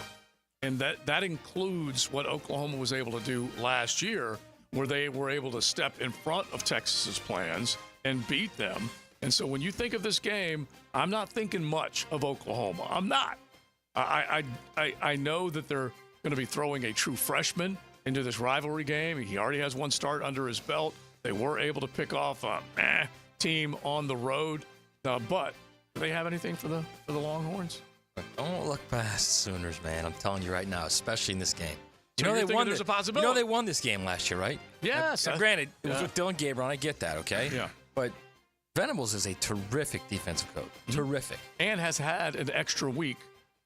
And that includes what Oklahoma was able to do last year, where they were able to step in front of Texas's plans and beat them. And so when you think of this game, I'm not thinking much of Oklahoma. I'm not. I know that they're going to be throwing a true freshman into this rivalry game. He already has one start under his belt. They were able to pick off a team on the road. But do they have anything for the Longhorns? Don't look past Sooners, man. I'm telling you right now, especially in this game. So You know they won. there's a possibility? You know they won this game last year, right? Yes. Now, granted, it was with Dylan Gabriel, and I get that, okay? Yeah. But Venables is a terrific defensive coach. Terrific. And has had an extra week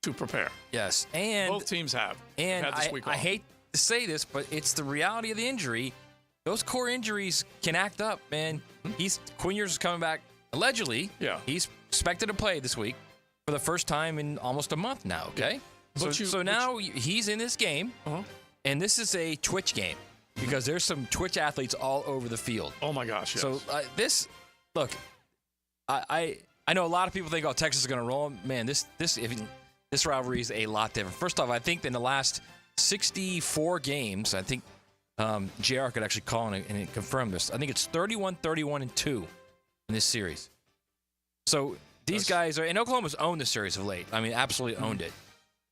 to prepare. Yes. And both teams have. And had this week I off. hate to say this, but it's the reality of the injury. Those core injuries can act up, man. Quinn Ewers is coming back allegedly. Yeah. He's expected to play this week for the first time in almost a month now, okay? So now he's in this game, and this is a Twitch game because there's some Twitch athletes all over the field. Oh, my gosh, yes. So I know a lot of people think, oh, Texas is going to roll them. Man, this rivalry is a lot different. First off, I think in the last 64 games, I think JR could actually call and confirm this. I think it's 31-31-2 in this series. So these guys are, and Oklahoma's owned the series of late. I mean, absolutely owned it.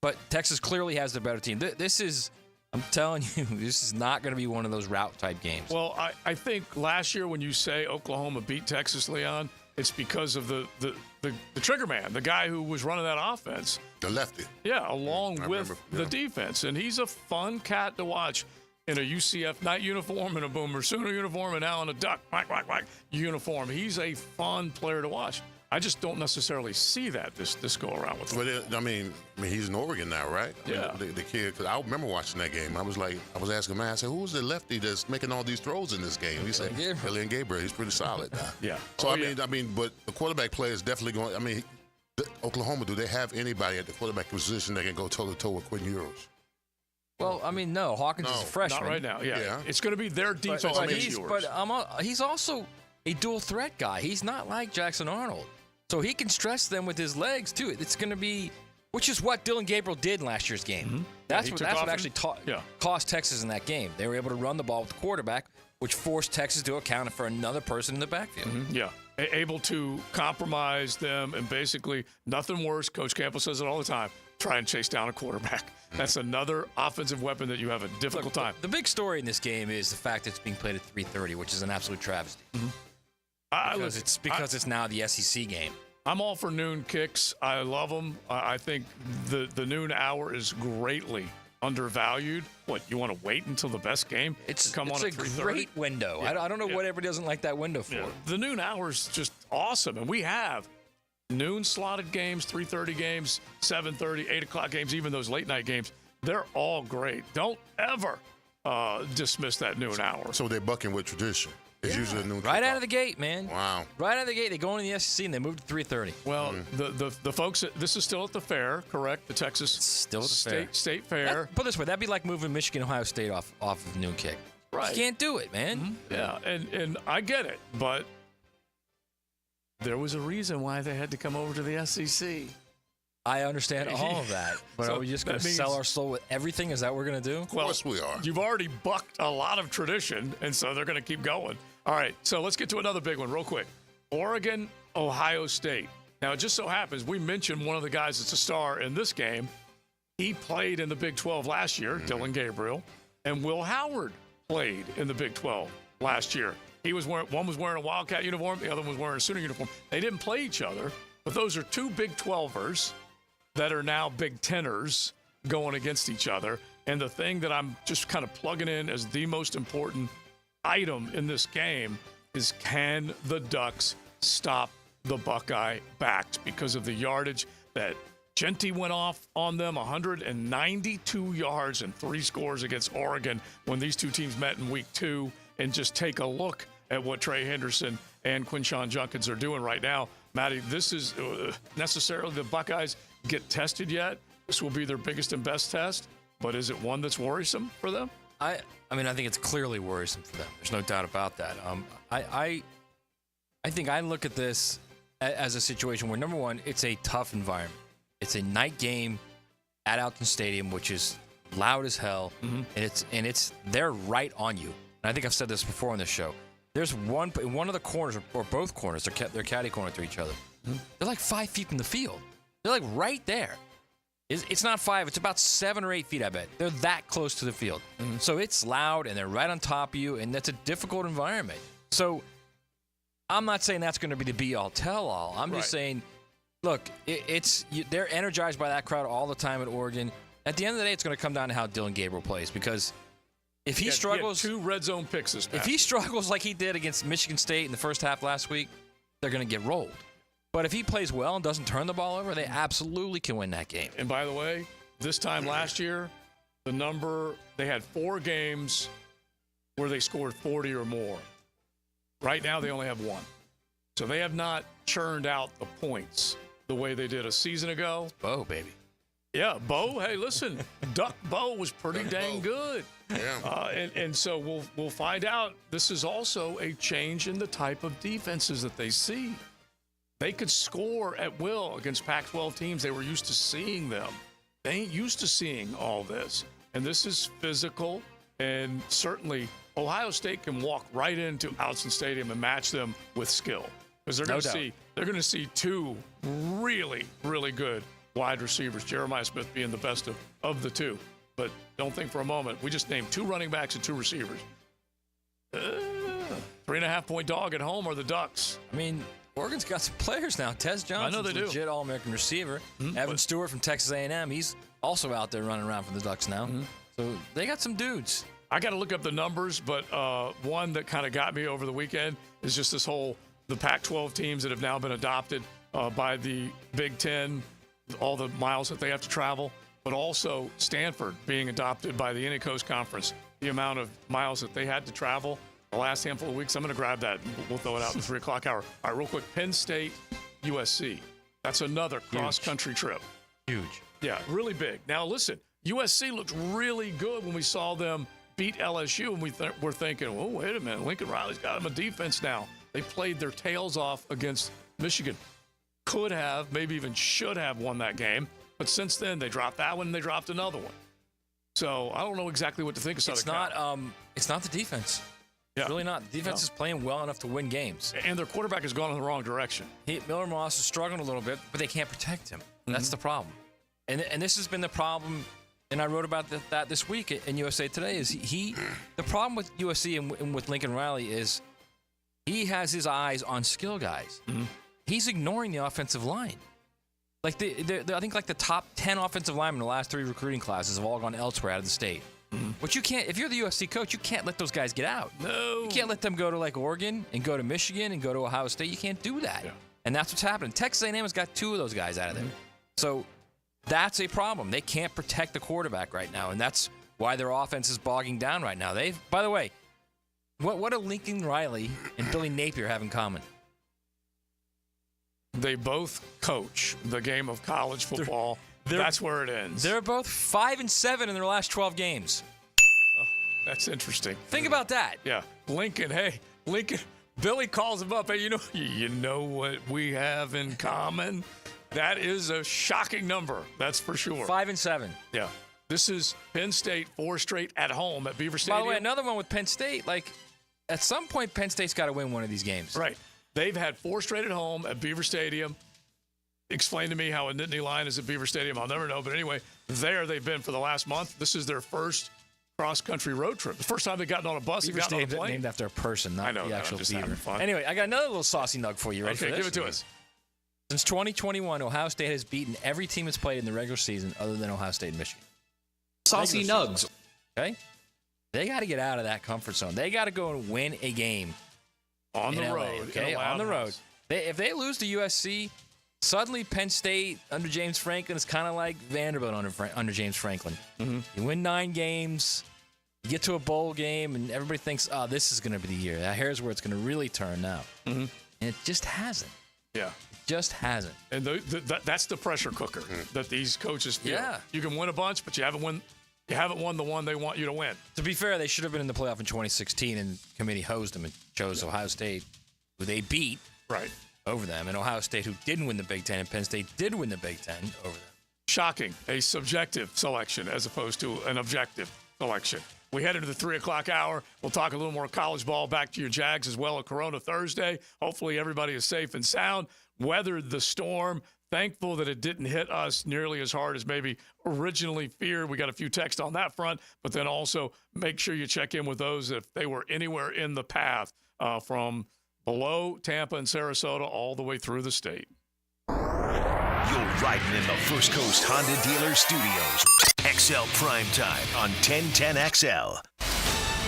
But Texas clearly has the better team. This is, I'm telling you, this is not going to be one of those route type games. Well, I think last year when you say Oklahoma beat Texas, Leon, it's because of the trigger man, the guy who was running that offense. The lefty. Yeah, along with the defense. And he's a fun cat to watch in a UCF night uniform and a Boomer Sooner uniform and now in a Duck uniform. He's a fun player to watch. I just don't necessarily see that this go around with him. But I mean, he's in Oregon now, right? Yeah. The kid, because I remember watching that game. I was asking man, I said, who's the lefty that's making all these throws in this game? He said, Leon Gabriel. He's pretty solid now. Yeah. So I mean, but the quarterback play is definitely going. I mean, Oklahoma, do they have anybody at the quarterback position that can go toe to toe with Quinn Ewers? Well, I mean, no. Hawkins is a freshman. Not right now. Yeah. It's going to be their defense. But he's also a dual threat guy. He's not like Jackson Arnold. So he can stress them with his legs, too. It's going to be, which is what Dylan Gabriel did in last year's game. That's what actually cost Texas in that game. They were able to run the ball with the quarterback, which forced Texas to account for another person in the backfield. Yeah. Able to compromise them, and basically nothing worse. Coach Campbell says it all the time. Try and chase down a quarterback. That's another offensive weapon that you have a difficult time. The big story in this game is the fact that it's being played at 3:30, which is an absolute travesty. Because it's now the SEC game. I'm all for noon kicks. I love them. I think the noon hour is greatly undervalued. What, you want to wait until the best game to come on at 3:30? It's a great window. Yeah. I don't know what everybody doesn't like that window for. Yeah. The noon hour is just awesome, and we have noon slotted games, 3:30 games, 7:30, 8 o'clock games, even those late night games. They're all great. Don't ever dismiss that noon hour. So they're bucking with tradition. It's usually a noon right out of the gate, man. Wow. Right out of the gate. They go into the SEC and they moved to 3:30. Well, the folks, this is still at the fair, correct? The Texas still at the State Fair. Put it this way, that'd be like moving Michigan, Ohio State off of noon kick. Right. You can't do it, man. Yeah, and I get it, but there was a reason why they had to come over to the SEC. I understand all of that, but are we just going to sell our soul with everything? Is that what we're going to do? Of course we are. You've already bucked a lot of tradition, and so they're going to keep going. All right, so let's get to another big one real quick. Oregon, Ohio State. Now, it just so happens we mentioned one of the guys that's a star in this game. He played in the Big 12 last year, Dylan Gabriel, and Will Howard played in the Big 12 last year. One was wearing a Wildcat uniform, the other one was wearing a Sooner uniform. They didn't play each other, but those are two Big 12ers that are now Big Teners going against each other. And the thing that I'm just kind of plugging in as the most important item in this game is, can the Ducks stop the Buckeye backs? Because of the yardage that Genty went off on them, 192 yards and 3 scores against Oregon when these two teams met in week 2. And just take a look at what Trey Henderson and Quinshon Judkins are doing right now. Matty, this is necessarily the Buckeyes get tested yet. This will be their biggest and best test, but is it one that's worrisome for them? I mean, I think it's clearly worrisome for them. There's no doubt about that. I I think I look at this as a situation where, number one, it's a tough environment. It's a night game at Alton Stadium, which is loud as hell, and they're right on you. And I think I've said this before on this show. There's one of the corners, or both corners, they're catty corner to each other. They're like 5 feet from the field. They're like right there. It's not 5, it's about 7 or 8 feet, I bet. They're that close to the field. So it's loud, and they're right on top of you, and that's a difficult environment. So I'm not saying that's going to be the be-all, tell-all. I'm just saying, look, they're energized by that crowd all the time at Oregon. At the end of the day, it's going to come down to how Dylan Gabriel plays, because if he struggles, he had 2 red zone picks this past. If he struggles like he did against Michigan State in the first half last week, they're going to get rolled. But if he plays well and doesn't turn the ball over, they absolutely can win that game. And by the way, this time last year, they had 4 games where they scored 40 or more. Right now, they only have 1. So they have not churned out the points the way they did a season ago. Bo, baby. Yeah, Bo. Hey, listen, Duck Bo was pretty dang good. Yeah. And so we'll find out. This is also a change in the type of defenses that they see. They could score at will against Pac-12 teams. They were used to seeing them. They ain't used to seeing all this. And this is physical, and certainly Ohio State can walk right into Alton Stadium and match them with skill. Because they're going to see 2 really, really good wide receivers, Jeremiah Smith being the best of the 2. But don't think for a moment, we just named 2 running backs and 2 receivers. 3.5-point dog at home are the Ducks. I mean, Oregon's got some players now. Tez Johnson's a legit All-American receiver. Evan Stewart from Texas A&M, he's also out there running around for the Ducks now. So they got some dudes. I got to look up the numbers, but one that kind of got me over the weekend is just the Pac-12 teams that have now been adopted by the Big Ten, all the miles that they have to travel, but also Stanford being adopted by the Coast Conference, the amount of miles that they had to travel the last handful of weeks. I'm going to grab that. We'll throw it out in the 3 o'clock hour. All right, real quick. Penn State, USC. That's another cross-country trip. Huge. Yeah, really big. Now, listen, USC looked really good when we saw them beat LSU, and we're thinking, oh, wait a minute, Lincoln Riley's got them a defense now. They played their tails off against Michigan. Could have, maybe even should have won that game. But since then, they dropped that one and they dropped another one. So I don't know exactly what to think of Southern Cal. It's not the defense. It's really not. The defense is playing well enough to win games. And their quarterback has gone in the wrong direction. Miller Moss is struggling a little bit, but they can't protect him. That's the problem. And this has been the problem, and I wrote about that this week in USA Today, is the problem with USC and with Lincoln Riley is he has his eyes on skill guys. He's ignoring the offensive line. Like I think like the top 10 offensive linemen in the last 3 recruiting classes have all gone elsewhere out of the state. But you can't, if you're the USC coach, you can't let those guys get out. No. You can't let them go to like Oregon and go to Michigan and go to Ohio State. You can't do that. And that's what's happening. Texas A&M has got 2 of those guys out of there. So that's a problem. They can't protect the quarterback right now, and that's why their offense is bogging down right now. By the way, what do Lincoln Riley and Billy Napier have in common? They both coach the game of college football. That's where it ends. They're both 5-7 in their last 12 games. Oh, that's interesting. Think about that. Yeah. Lincoln, Billy calls him up. Hey, you know what we have in common? That is a shocking number. That's for sure. 5-7. Yeah. This is Penn State 4 straight at home at Beaver Stadium. By the way, another one with Penn State. Like, at some point, Penn State's got to win one of these games. Right. They've had 4 straight at home at Beaver Stadium. Explain to me how a Nittany Lion is at Beaver Stadium. I'll never know. But anyway, there they've been for the last month. This is their first cross-country road trip. The first time they've gotten on a bus and gotten on a plane. Named after a person, not the actual beaver. Fun. Anyway, I got another little saucy nug for you. Ready for this? Give it to us. Since 2021, Ohio State has beaten every team it's played in the regular season other than Ohio State and Michigan. Saucy nugs. Okay? They got to get out of that comfort zone. They got to go and win a game. On the LA, road. Okay? On the road. If they lose to USC, suddenly Penn State under James Franklin is kind of like Vanderbilt under James Franklin. You win 9 games, you get to a bowl game, and everybody thinks, oh, this is going to be the year. Here's where it's going to really turn now. And it just hasn't. Yeah. Just hasn't. And that's the pressure cooker that these coaches feel. Yeah. You can win a bunch, but you haven't won the one they want you to win. To be fair, they should have been in the playoff in 2016, and committee hosed them and chose Ohio State, who they beat Right. over them. And Ohio State, who didn't win the Big Ten, and Penn State did win the Big Ten over them. Shocking. A subjective selection as opposed to an objective selection. We head into the 3 o'clock hour. We'll talk a little more college ball. Back to your Jags as well at Corona Thursday. Hopefully everybody is safe and sound. Weathered the storm. Thankful that it didn't hit us nearly as hard as maybe originally feared. We got a few texts on that front, but then also make sure you check in with those if they were anywhere in the path from below Tampa and Sarasota all the way through the state. You're riding in the First Coast Honda Dealer Studios. XL Primetime on 1010XL,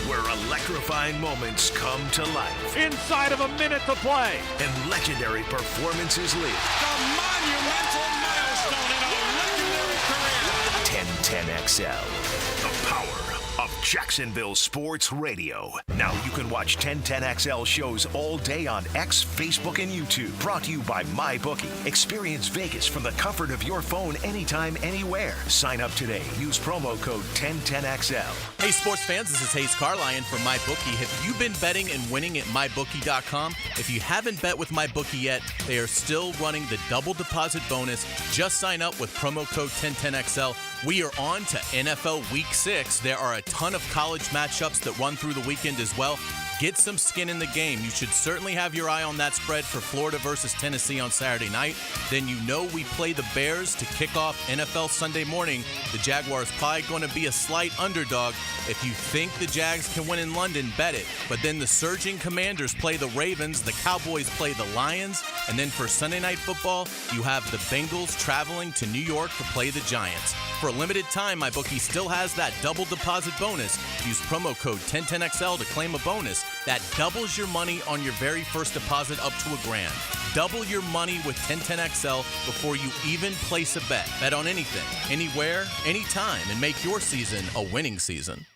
where electrifying moments come to life. Inside of a minute to play. And legendary performances live. The monumental milestone in a legendary career. 1010XL, the power of Jacksonville Sports Radio. Now you can watch 1010XL shows all day on X, Facebook, and YouTube. Brought to you by MyBookie. Experience Vegas from the comfort of your phone anytime, anywhere. Sign up today. Use promo code 1010XL. Hey, sports fans, this is Hayes Carlyon from MyBookie. Have you been betting and winning at MyBookie.com? If you haven't bet with MyBookie yet, they are still running the double deposit bonus. Just sign up with promo code 1010XL. We are on to NFL Week 6. There are a ton of college matchups that run through the weekend as well. Get some skin in the game. You should certainly have your eye on that spread for Florida versus Tennessee on Saturday night. Then you know we play the Bears to kick off NFL Sunday morning. The Jaguars probably going to be a slight underdog. If you think the Jags can win in London, bet it. But then the surging Commanders play the Ravens, the Cowboys play the Lions, and then for Sunday Night Football, you have the Bengals traveling to New York to play the Giants. For a limited time, MyBookie still has that double deposit bonus. Use promo code 1010XL to claim a bonus. That doubles your money on your very first deposit up to $1,000. Double your money with 1010XL before you even place a bet. Bet on anything, anywhere, anytime, and make your season a winning season.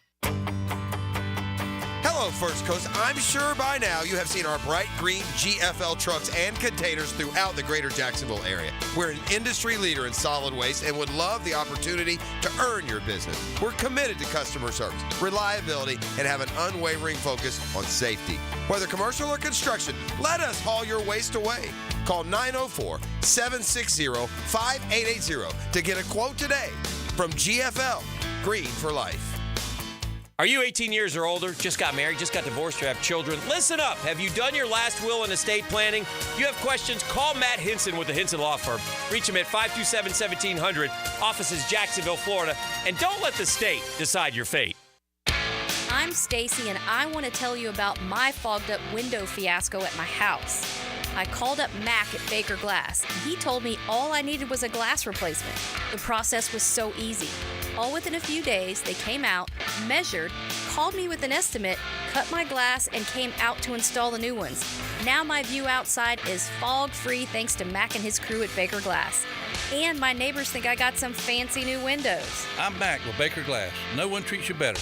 Hello, First Coast. I'm sure by now you have seen our bright green GFL trucks and containers throughout the greater Jacksonville area. We're an industry leader in solid waste and would love the opportunity to earn your business. We're committed to customer service, reliability, and have an unwavering focus on safety. Whether commercial or construction, let us haul your waste away. Call 904-760-5880 to get a quote today from GFL, Green for Life. Are you 18 years or older, just got married, just got divorced, or have children? Listen up. Have you done your last will and estate planning? If you have questions, call Matt Hinson with the Hinson Law Firm. Reach him at 527-1700. Office is Jacksonville, Florida. And don't let the state decide your fate. I'm Stacy, and I want to tell you about my fogged up window fiasco at my house. I called up Mac at Baker Glass, and he told me all I needed was a glass replacement. The process was so easy. All within a few days, they came out, measured, called me with an estimate, cut my glass, and came out to install the new ones. Now my view outside is fog-free thanks to Mac and his crew at Baker Glass. And my neighbors think I got some fancy new windows. I'm Mac with Baker Glass. No one treats you better.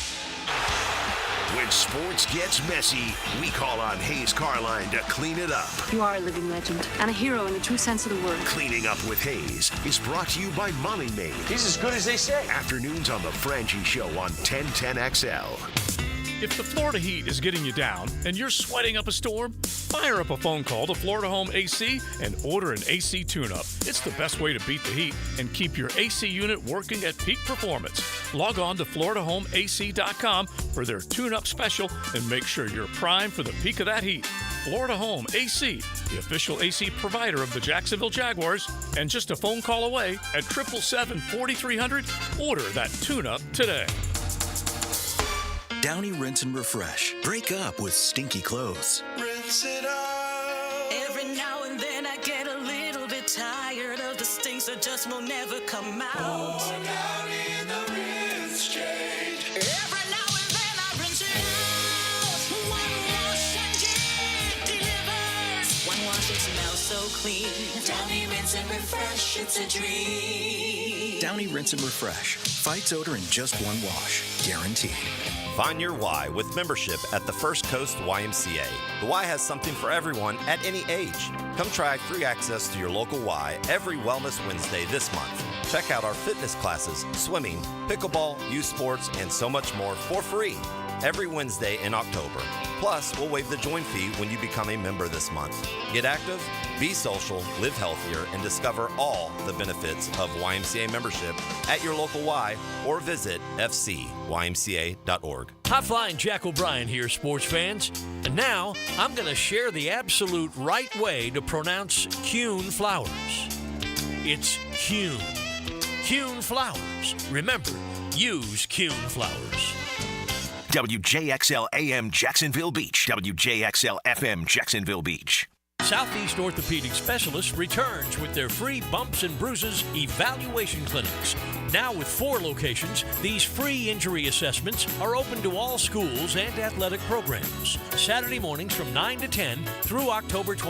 When sports gets messy, we call on Hayes Carline to clean it up. You are a living legend and a hero in the true sense of the word. Cleaning Up with Hayes is brought to you by Molly Maid. He's as good as they say. Afternoons on The Frangie Show on 1010XL. If the Florida heat is getting you down and you're sweating up a storm, fire up a phone call to Florida Home AC and order an AC tune-up. It's the best way to beat the heat and keep your AC unit working at peak performance. Log on to FloridaHomeAC.com for their tune-up special and make sure you're primed for the peak of that heat. Florida Home AC, the official AC provider of the Jacksonville Jaguars, and just a phone call away at 777-4300. Order that tune-up today. Downy Rinse and Refresh. Break up with stinky clothes. Rinse it out. Every now and then I get a little bit tired of the stinks that just will never come out. Oh, down in the rinse change. Every now and then I rinse it out. One wash and it delivers. One wash, it smells so clean. Downy Rinse and Refresh, it's a dream. Downy Rinse and Refresh. Fights odor in just one wash. Guaranteed. Find your why with membership at the First Coast YMCA. The Y has something for everyone at any age. Come try free access to your local Y every Wellness Wednesday this month. Check out our fitness classes, swimming, pickleball, youth sports, and so much more for free. every Wednesday in October. Plus, we'll waive the join fee when you become a member this month. Get active, be social, live healthier, and discover all the benefits of YMCA membership at your local Y or visit fcymca.org. High Flying Jack O'Brien here, sports fans. And now, I'm going to share the absolute right way to pronounce Kuhn flowers. It's Kuhn. Kuhn flowers. Remember, use Kuhn flowers. WJXL AM Jacksonville Beach. WJXL FM Jacksonville Beach. Southeast Orthopedic Specialists returns with their free bumps and bruises evaluation clinics. Now with 4 locations, these free injury assessments are open to all schools and athletic programs. Saturday mornings from 9 to 10 through October 20.